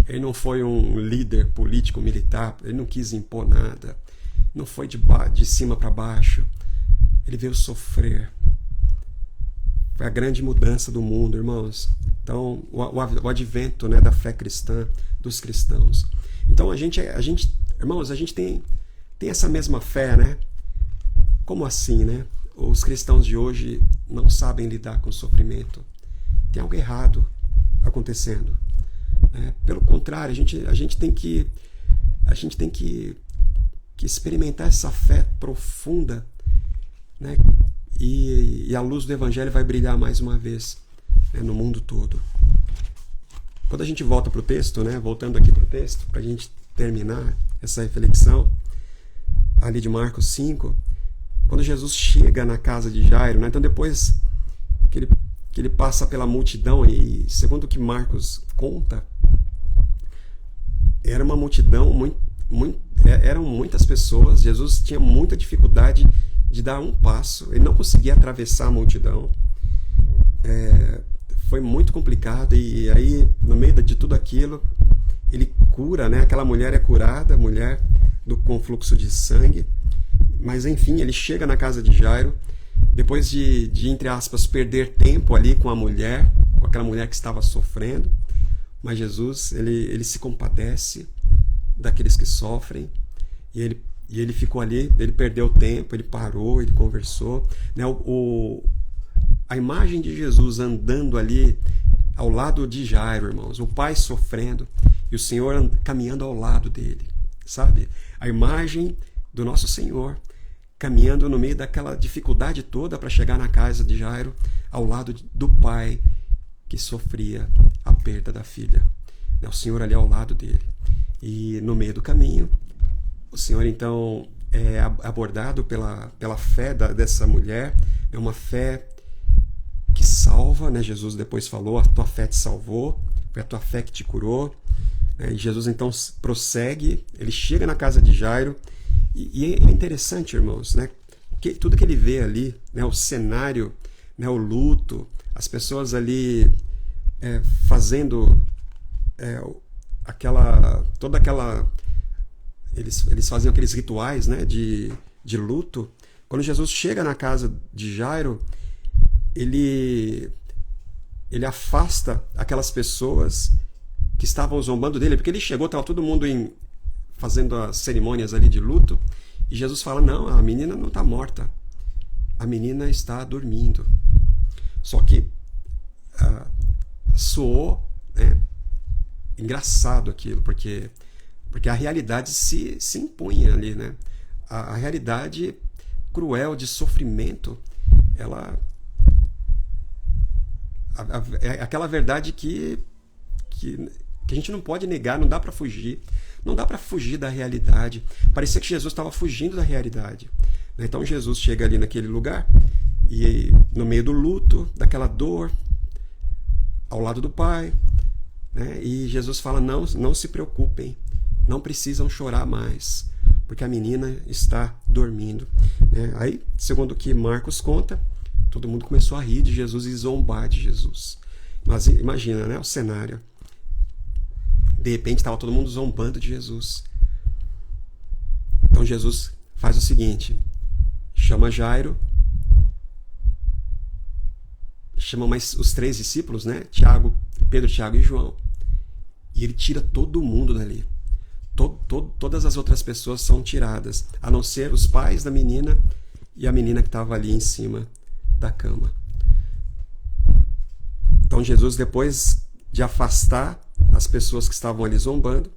Ele não foi um líder político militar. Ele não quis impor nada. Não foi de cima para baixo. Ele veio sofrer. Foi a grande mudança do mundo, irmãos. Então, o advento, né, da fé cristã, dos cristãos. Então, irmãos, a gente tem essa mesma fé, né? Como assim, né? Os cristãos de hoje não sabem lidar com o sofrimento. Tem algo errado acontecendo. Né? Pelo contrário, a gente tem que experimentar essa fé profunda, né? E a luz do Evangelho vai brilhar mais uma vez, né, no mundo todo. Quando a gente volta para o texto, né, voltando aqui para o texto, para a gente terminar essa reflexão, ali de Marcos 5, quando Jesus chega na casa de Jairo, né, então depois que ele passa pela multidão, e segundo o que Marcos conta, era uma multidão, eram muitas pessoas, Jesus tinha muita dificuldade de dar um passo, ele não conseguia atravessar a multidão, foi muito complicado, e aí no meio de tudo aquilo ele cura, né? Aquela mulher é curada, a mulher com fluxo de sangue, mas enfim, ele chega na casa de Jairo, depois de entre aspas, perder tempo ali com a mulher, com aquela mulher que estava sofrendo, mas Jesus, ele se compadece daqueles que sofrem, e ele ficou ali, ele perdeu tempo, ele parou, ele conversou, né? A imagem de Jesus andando ali ao lado de Jairo, irmãos, o pai sofrendo e o Senhor caminhando ao lado dele, sabe? A imagem do nosso Senhor caminhando no meio daquela dificuldade toda para chegar na casa de Jairo, ao lado do pai que sofria a perda da filha. O Senhor ali ao lado dele. E no meio do caminho, o Senhor então é abordado pela fé dessa mulher, é uma fé que salva, né? Jesus depois falou, a tua fé te salvou, foi a tua fé que te curou. E Jesus então prossegue, ele chega na casa de Jairo, e é interessante, irmãos, né? Tudo que ele vê ali, né? O cenário, né? O luto, as pessoas ali fazendo eles faziam aqueles rituais, né? de luto. Quando Jesus chega na casa de Jairo, ele afasta aquelas pessoas que estavam zombando dele, porque ele chegou, estava todo mundo fazendo as cerimônias ali de luto, e Jesus fala, não, a menina não está morta, a menina está dormindo. Só que soou, né, engraçado aquilo, porque a realidade se impunha ali, né? A realidade cruel de sofrimento, ela é aquela verdade que a gente não pode negar, não dá para fugir. Não dá para fugir da realidade. Parecia que Jesus estava fugindo da realidade. Então Jesus chega ali naquele lugar, e no meio do luto, daquela dor, ao lado do Pai, né? E Jesus fala, não se preocupem, não precisam chorar mais, porque a menina está dormindo. Aí, segundo o que Marcos conta, todo mundo começou a rir de Jesus e zombar de Jesus. Mas imagina, né, o cenário. De repente estava todo mundo zombando de Jesus. Então Jesus faz o seguinte, chama Jairo, chama mais os 3 discípulos, né? Pedro, Tiago e João. E ele tira todo mundo dali. Todas as outras pessoas são tiradas, a não ser os pais da menina e a menina que estava ali em cima da cama. Então Jesus, depois de afastar as pessoas que estavam ali zombando,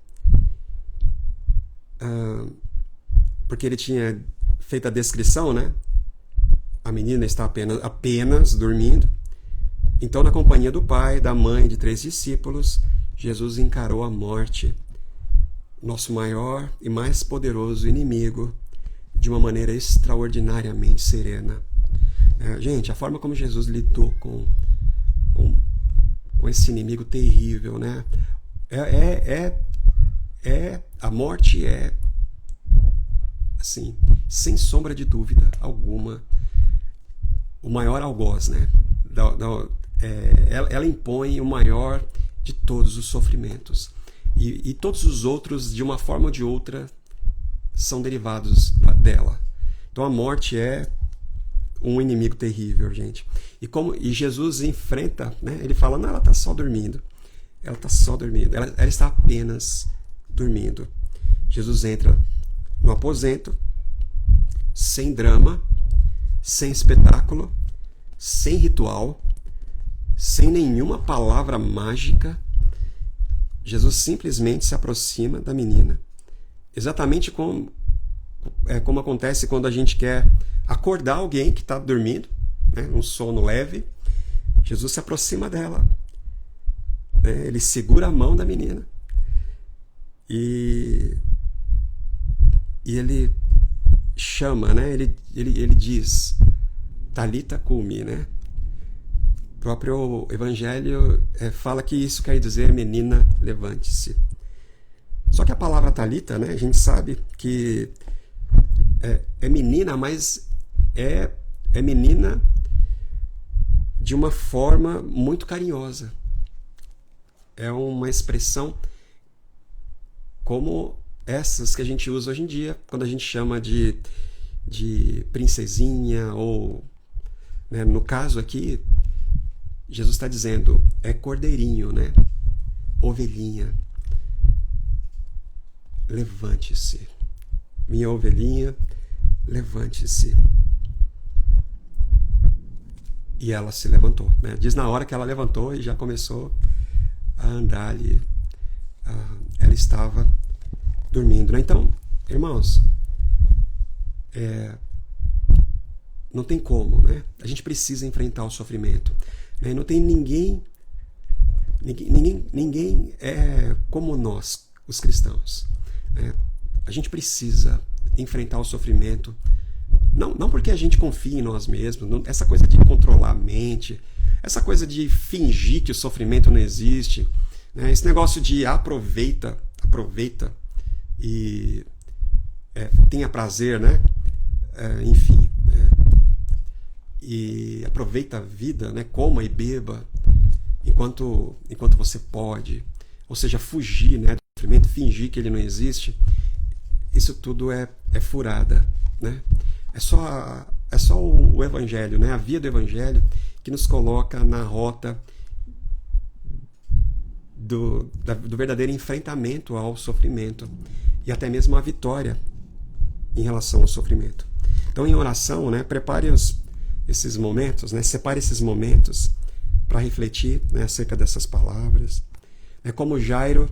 porque ele tinha feito a descrição, né? A menina está apenas dormindo. Então, na companhia do pai, da mãe e de 3 discípulos, Jesus encarou a morte, nosso maior e mais poderoso inimigo de uma maneira extraordinariamente serena. Gente, a forma como Jesus lidou com esse inimigo terrível, né? A morte é, assim, sem sombra de dúvida alguma, o maior algoz, né? Ela impõe o maior de todos os sofrimentos. E todos os outros, de uma forma ou de outra, são derivados dela. Então a morte é um inimigo terrível, gente. E Jesus enfrenta, né? Ele fala, não, ela está só dormindo. Ela está só dormindo. Ela está apenas dormindo. Jesus entra no aposento, sem drama, sem espetáculo, sem ritual, sem nenhuma palavra mágica. Jesus simplesmente se aproxima da menina. Exatamente como acontece quando a gente quer acordar alguém que está dormindo, né, um sono leve. Jesus se aproxima dela. Ele segura a mão da menina. E ele chama, né? Ele diz, Talita cumi, né? O próprio Evangelho fala que isso quer dizer, menina, levante-se. Só que a palavra Talita, né? A gente sabe que é menina, mas é menina de uma forma muito carinhosa. É uma expressão como essas que a gente usa hoje em dia, quando a gente chama de princesinha, ou, né, no caso aqui, Jesus está dizendo, é cordeirinho, né? Ovelhinha. Levante-se. Minha ovelhinha, levante-se. E ela se levantou, né? Diz na hora que ela levantou e já começou a andar ali. Ela estava dormindo, né? Então, irmãos, não tem como, né? A gente precisa enfrentar o sofrimento, né? Não tem ninguém é como nós, os cristãos, né? A gente precisa enfrentar o sofrimento, não porque a gente confia em nós mesmos, não, essa coisa de controlar a mente, essa coisa de fingir que o sofrimento não existe, né? Esse negócio de aproveita e tenha prazer, né? Enfim, e aproveita a vida, né? Coma e beba enquanto você pode, ou seja, fugir, né, do sofrimento, fingir que ele não existe. Isso tudo é furada, né? É só o Evangelho, né? A via do Evangelho que nos coloca na rota do verdadeiro enfrentamento ao sofrimento e até mesmo a vitória em relação ao sofrimento. Então, em oração, né, prepare esses momentos, né, separe esses momentos para refletir, né, acerca dessas palavras. É como Jairo,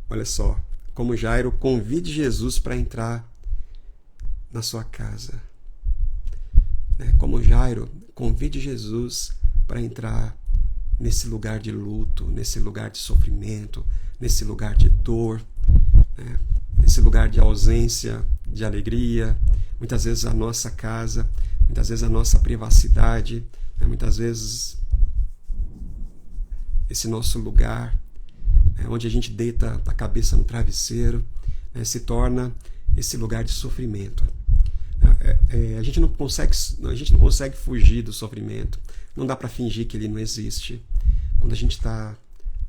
olha só, como Jairo convide Jesus para entrar na sua casa. Como Jairo convide Jesus para entrar nesse lugar de luto, nesse lugar de sofrimento, nesse lugar de dor, né? Nesse lugar de ausência de alegria, muitas vezes a nossa casa, muitas vezes a nossa privacidade, né? Muitas vezes esse nosso lugar, né, onde a gente deita a cabeça no travesseiro, né, se torna esse lugar de sofrimento. A gente não consegue fugir do sofrimento. Não dá para fingir que ele não existe. Quando a gente está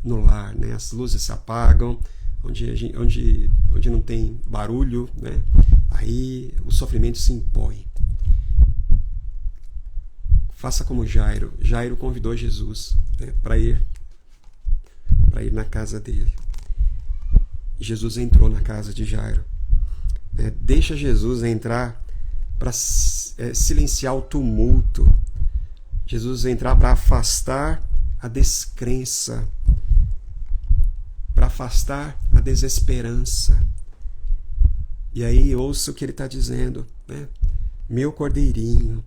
no lar, né, as luzes se apagam, onde não tem barulho, né, aí o sofrimento se impõe. Faça como Jairo. Jairo convidou Jesus, né, para ir na casa dele. Jesus entrou na casa de Jairo. Deixa Jesus entrar para silenciar o tumulto. Jesus entrar para afastar a descrença, para afastar a desesperança. E aí ouça o que ele está dizendo, né? Meu cordeirinho,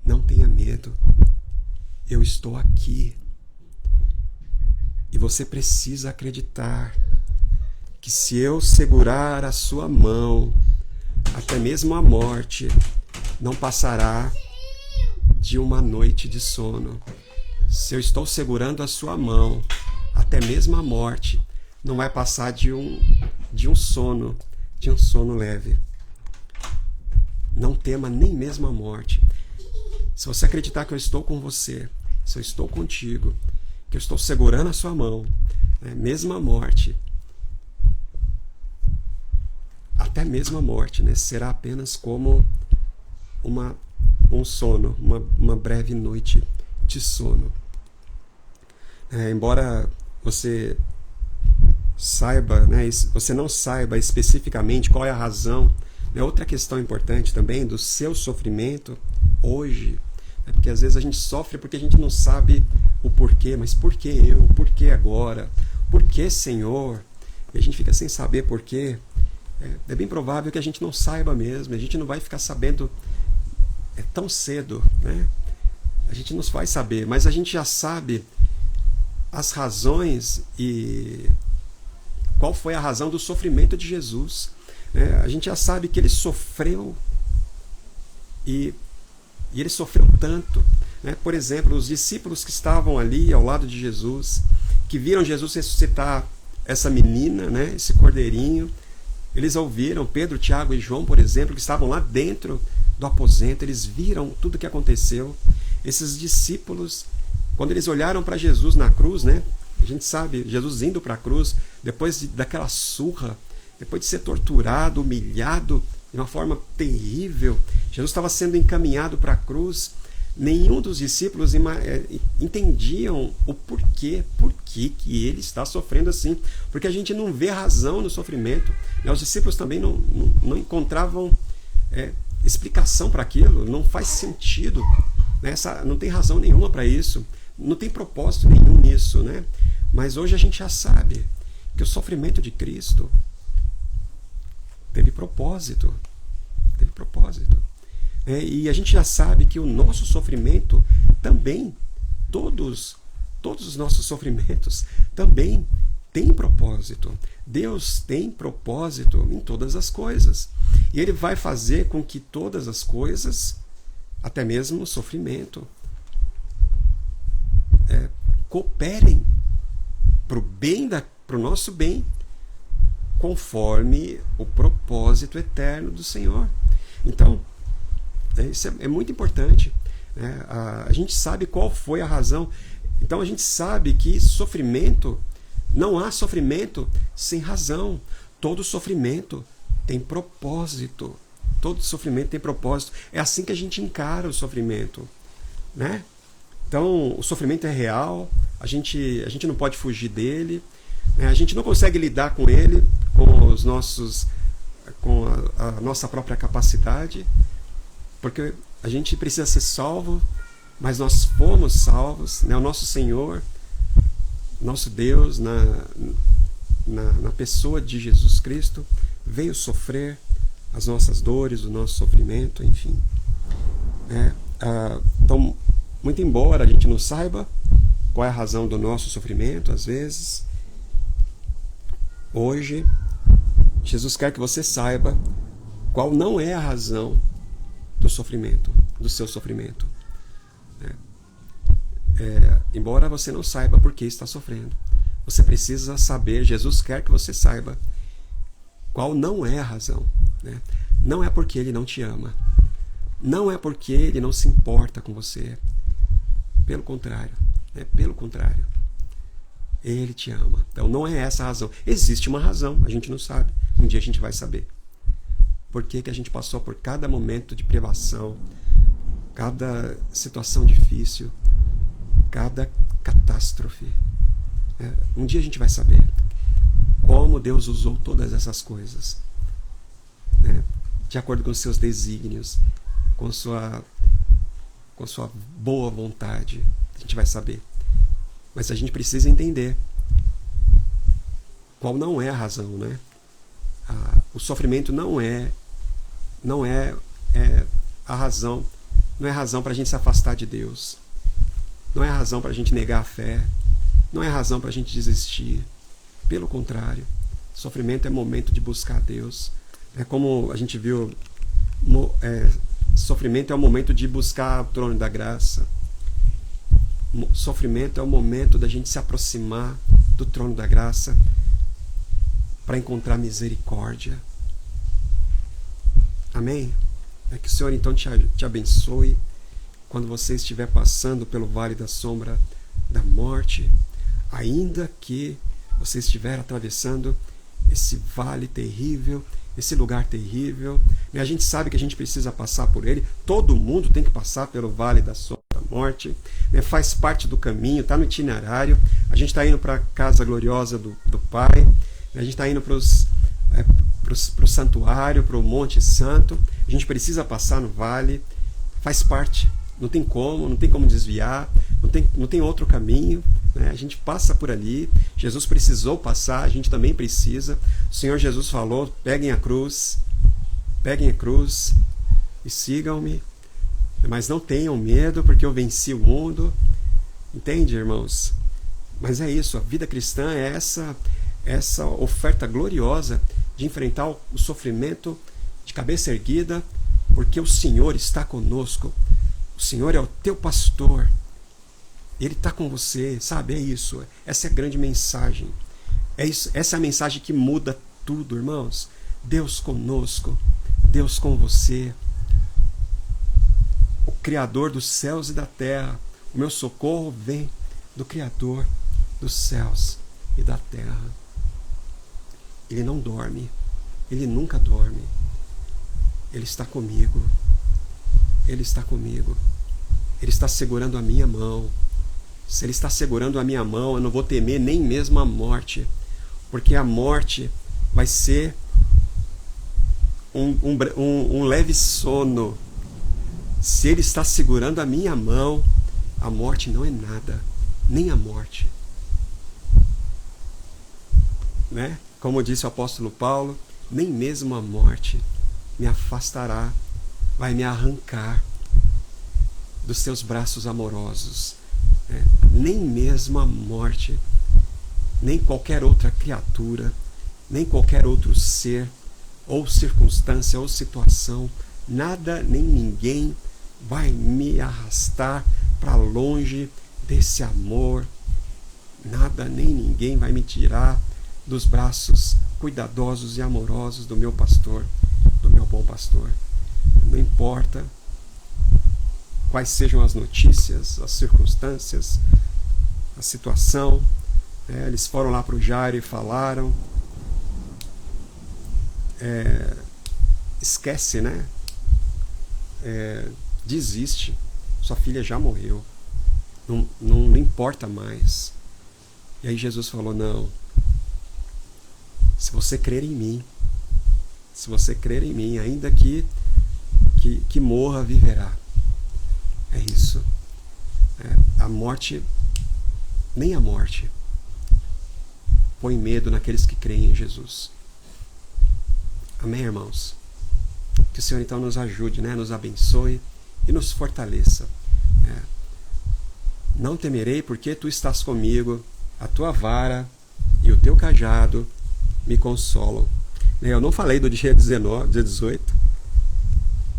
não tenha medo. Eu estou aqui. E você precisa acreditar que se eu segurar a sua mão, Até mesmo a morte não passará de uma noite de sono. Se eu estou segurando a sua mão, até mesmo a morte não vai passar de um sono leve. Não tema nem mesmo a morte. Se você acreditar que eu estou com você, se eu estou contigo, que eu estou segurando a sua mão, né, mesmo a morte, até mesmo a morte, né, será apenas como um sono, uma breve noite de sono. Embora você saiba, né, você não saiba especificamente qual é a razão, né, outra questão importante também do seu sofrimento hoje, né, porque às vezes a gente sofre porque a gente não sabe o porquê, mas por que eu? Por que agora? Por que, Senhor? E a gente fica sem saber por quê. É bem provável que a gente não saiba mesmo, a gente não vai ficar sabendo tão cedo, né? A gente não vai saber, mas a gente já sabe as razões e qual foi a razão do sofrimento de Jesus. A gente já sabe que ele sofreu e ele sofreu tanto. Por exemplo, os discípulos que estavam ali ao lado de Jesus, que viram Jesus ressuscitar essa menina, né, esse cordeirinho, eles ouviram, Pedro, Tiago e João, por exemplo, que estavam lá dentro do aposento, eles viram tudo o que aconteceu. Esses discípulos, quando eles olharam para Jesus na cruz, né, a gente sabe, Jesus indo para a cruz, depois daquela surra, depois de ser torturado, humilhado de uma forma terrível, Jesus estava sendo encaminhado para a cruz. Nenhum dos discípulos entendiam o porquê que ele está sofrendo assim, porque a gente não vê razão no sofrimento. Os discípulos também não encontravam explicação para aquilo, não faz sentido, né? Não tem razão nenhuma para isso, não tem propósito nenhum nisso, né? Mas hoje a gente já sabe que o sofrimento de Cristo teve propósito. E a gente já sabe que o nosso sofrimento também, todos os nossos sofrimentos também têm propósito. Deus tem propósito em todas as coisas. E Ele vai fazer com que todas as coisas, até mesmo o sofrimento, cooperem para o nosso bem, conforme o propósito eterno do Senhor. Então, isso é muito importante. A gente sabe qual foi a razão. Então a gente sabe que sofrimento, não há sofrimento sem razão. Todo sofrimento tem propósito. Todo sofrimento tem propósito. É assim que a gente encara o sofrimento, né? Então o sofrimento é real, a gente não pode fugir dele, né? A gente não consegue lidar com ele com a nossa própria capacidade, porque a gente precisa ser salvo, mas nós fomos salvos, né? O nosso Senhor, nosso Deus, na pessoa de Jesus Cristo, veio sofrer as nossas dores, o nosso sofrimento, enfim. Então, muito embora a gente não saiba qual é a razão do nosso sofrimento, às vezes, hoje, Jesus quer que você saiba qual não é a razão do sofrimento, do seu sofrimento. Embora você não saiba por que está sofrendo, você precisa saber, Jesus quer que você saiba qual não é a razão. Né? Não é porque Ele não te ama, não é porque Ele não se importa com você, pelo contrário, pelo contrário, Ele te ama. Então não é essa a razão. Existe uma razão, a gente não sabe, um dia a gente vai saber. Por que a gente passou por cada momento de privação, cada situação difícil, cada catástrofe. Um dia a gente vai saber como Deus usou todas essas coisas, né? De acordo com os seus desígnios, com sua boa vontade. A gente vai saber. Mas a gente precisa entender qual não é a razão, né? O sofrimento não é a razão, não é a razão para a gente se afastar de Deus, não é a razão para a gente negar a fé, não é a razão para a gente desistir. Pelo contrário, sofrimento é momento de buscar Deus, É como a gente viu, sofrimento é o momento de buscar o trono da graça. Sofrimento é o momento da gente se aproximar do trono da graça para encontrar misericórdia. Amém? É que o Senhor então te abençoe quando você estiver passando pelo vale da sombra da morte, ainda que você estiver atravessando esse vale terrível, esse lugar terrível. A gente sabe que a gente precisa passar por ele. Todo mundo tem que passar pelo vale da sombra da morte. Faz parte do caminho, está no itinerário. A gente está indo para a casa gloriosa do Pai. A gente está indo para o santuário, para o Monte Santo. A gente precisa passar no vale. Faz parte. Não tem como desviar. Não tem outro caminho. A gente passa por ali. Jesus precisou passar, a gente também precisa. O Senhor Jesus falou: peguem a cruz e sigam-me, mas não tenham medo, porque eu venci o mundo. Entende, irmãos? Mas é isso, a vida cristã é essa oferta gloriosa de enfrentar o sofrimento de cabeça erguida, porque o Senhor está conosco. O Senhor é o teu pastor. Ele está com você, sabe? É isso. Essa é a grande mensagem. Essa é a mensagem que muda tudo, irmãos. Deus conosco. Deus com você. O Criador dos céus e da terra. O meu socorro vem do Criador dos céus e da terra. Ele não dorme. Ele nunca dorme. Ele está comigo. Ele está comigo. Ele está segurando a minha mão. Se Ele está segurando a minha mão, eu não vou temer nem mesmo a morte, porque a morte vai ser um leve sono. Se Ele está segurando a minha mão, a morte não é nada, nem a morte. Né? Como disse o apóstolo Paulo, nem mesmo a morte me afastará, vai me arrancar dos seus braços amorosos. Nem mesmo a morte, nem qualquer outra criatura, nem qualquer outro ser, ou circunstância, ou situação, nada nem ninguém vai me arrastar para longe desse amor. Nada nem ninguém vai me tirar dos braços cuidadosos e amorosos do meu pastor, do meu bom pastor. Não importa quais sejam as notícias, as circunstâncias, a situação. Eles foram lá para o Jairo e falaram: esquece, né? Desiste, sua filha já morreu, não importa mais. E aí Jesus falou: não, se você crer em mim, ainda que morra, viverá. É isso. A morte, nem a morte, põe medo naqueles que creem em Jesus. Amém, irmãos? Que o Senhor então nos ajude, né? Nos abençoe e nos fortaleça. Não temerei, porque tu estás comigo, a tua vara e o teu cajado me consolam. Eu não falei do dia 19, dia 18.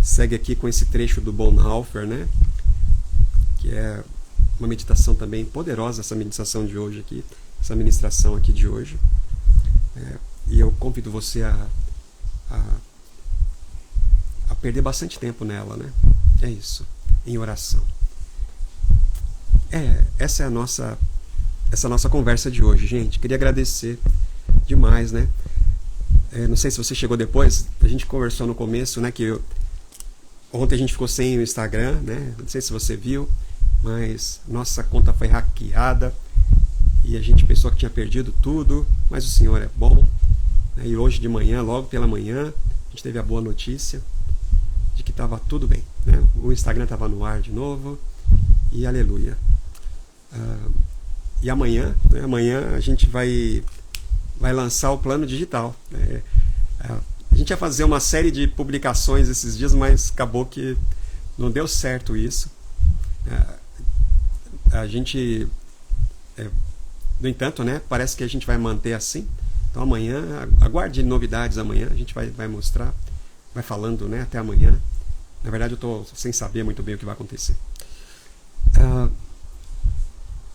Segue aqui com esse trecho do Bonhoeffer, né? Que é uma meditação também poderosa, essa meditação de hoje aqui, essa ministração aqui de hoje. E eu convido você a perder bastante tempo nela, né? É isso, em oração. Essa é essa nossa conversa de hoje, gente. Queria agradecer demais, né? Não sei se você chegou depois, a gente conversou no começo, né? Ontem a gente ficou sem o Instagram, né? Não sei se você viu, mas nossa conta foi hackeada e a gente pensou que tinha perdido tudo, mas o Senhor é bom. E hoje de manhã, logo pela manhã, a gente teve a boa notícia de que estava tudo bem, né? O Instagram estava no ar de novo e aleluia. E amanhã, né? Amanhã a gente vai lançar o plano digital. A gente ia fazer uma série de publicações esses dias, mas acabou que não deu certo isso. A gente, no entanto, né, parece que a gente vai manter assim, Então amanhã, aguarde novidades amanhã, a gente vai mostrar, vai falando, né, até amanhã. Na verdade eu estou sem saber muito bem o que vai acontecer.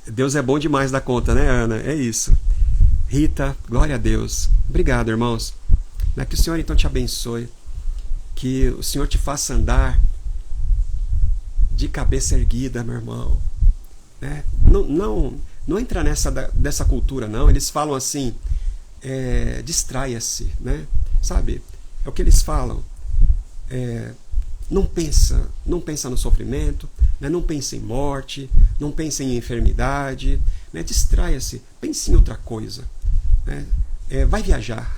Deus é bom demais da conta, né, Ana? É isso. Rita, glória a Deus. Obrigado, irmãos. Que o Senhor então te abençoe. Que o Senhor te faça andar de cabeça erguida, meu irmão. Né? Não entra dessa cultura, não. Eles falam assim, distraia-se, né? Sabe? É o que eles falam. Não pensa no sofrimento, né? Não pensa em morte, não pensa em enfermidade, né? Distraia-se, pense em outra coisa, né? Vai viajar,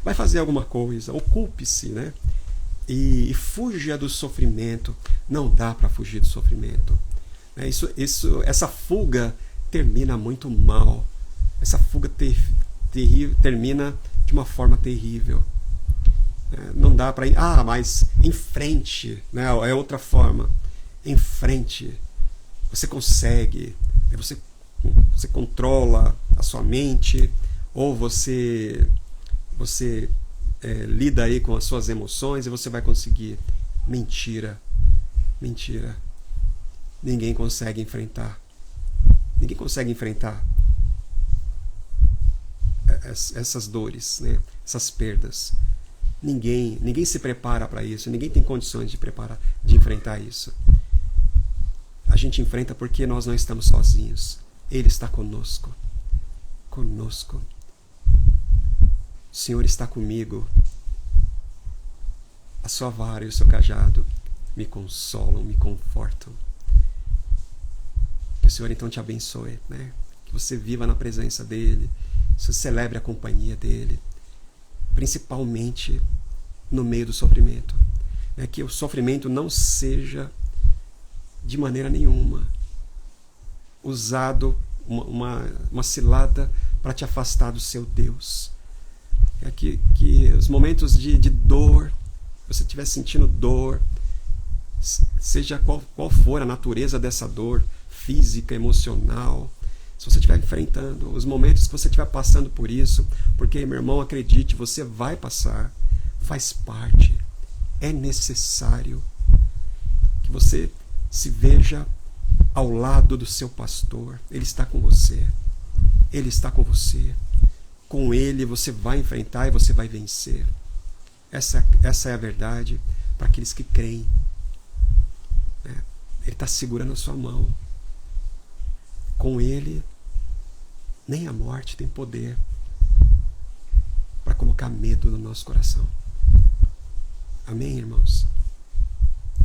vai fazer alguma coisa, ocupe-se, né? E fuja do sofrimento. Não dá para fugir do sofrimento. Essa fuga termina muito mal. Essa fuga termina de uma forma terrível. Não dá para ir. Mas em frente, né? É outra forma. Em frente. Você consegue. Você controla a sua mente. Ou você lida aí com as suas emoções e você vai conseguir. Mentira. Ninguém consegue enfrentar. Ninguém consegue enfrentar essas dores, né? Essas perdas. Ninguém se prepara para isso. Ninguém tem condições de enfrentar isso. A gente enfrenta porque nós não estamos sozinhos. Ele está conosco. Conosco. O Senhor está comigo. A sua vara e o seu cajado me consolam, me confortam. Que o Senhor então te abençoe, né? Que você viva na presença dEle, que você celebre a companhia dEle, principalmente no meio do sofrimento. Né? Que o sofrimento não seja de maneira nenhuma usado uma cilada para te afastar do seu Deus. Que os momentos de dor, se você estiver sentindo dor, seja qual for a natureza dessa dor, física, emocional, se você estiver enfrentando, os momentos que você estiver passando por isso, porque, meu irmão, acredite, você vai passar, faz parte, é necessário que você se veja ao lado do seu pastor. Ele está com você, ele está com você. Com ele você vai enfrentar e você vai vencer. Essa é a verdade para aqueles que creem. Ele está segurando a sua mão. Com ele, nem a morte tem poder para colocar medo no nosso coração. Amém, irmãos?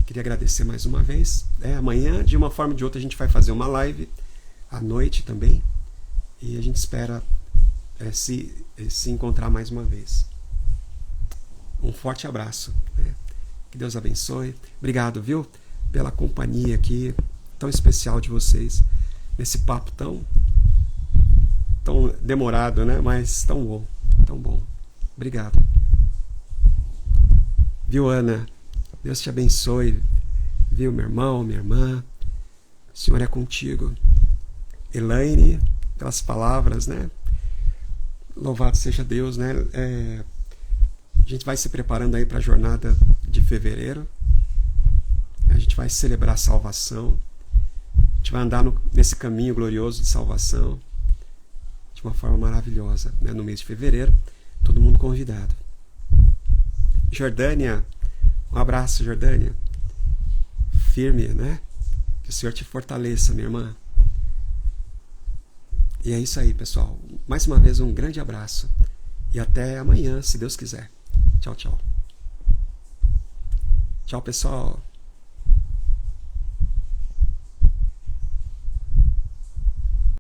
Queria agradecer mais uma vez. Amanhã, de uma forma ou de outra, a gente vai fazer uma live à noite também. E a gente espera se encontrar mais uma vez. Um forte abraço. Que Deus abençoe. Obrigado, viu? Pela companhia aqui tão especial de vocês. Nesse papo tão demorado, né? Mas tão bom. Tão bom. Obrigado. Viu, Ana? Deus te abençoe. Viu, meu irmão, minha irmã? O Senhor é contigo. Elaine, pelas palavras, né? Louvado seja Deus, né? A gente vai se preparando aí para a jornada de fevereiro. A gente vai celebrar a salvação. A gente vai andar nesse caminho glorioso de salvação de uma forma maravilhosa, né? No mês de fevereiro. Todo mundo convidado. Jordânia, um abraço, Jordânia. Firme, né? Que o Senhor te fortaleça, minha irmã. E é isso aí, pessoal. Mais uma vez, um grande abraço. E até amanhã, se Deus quiser. Tchau, tchau. Tchau, pessoal.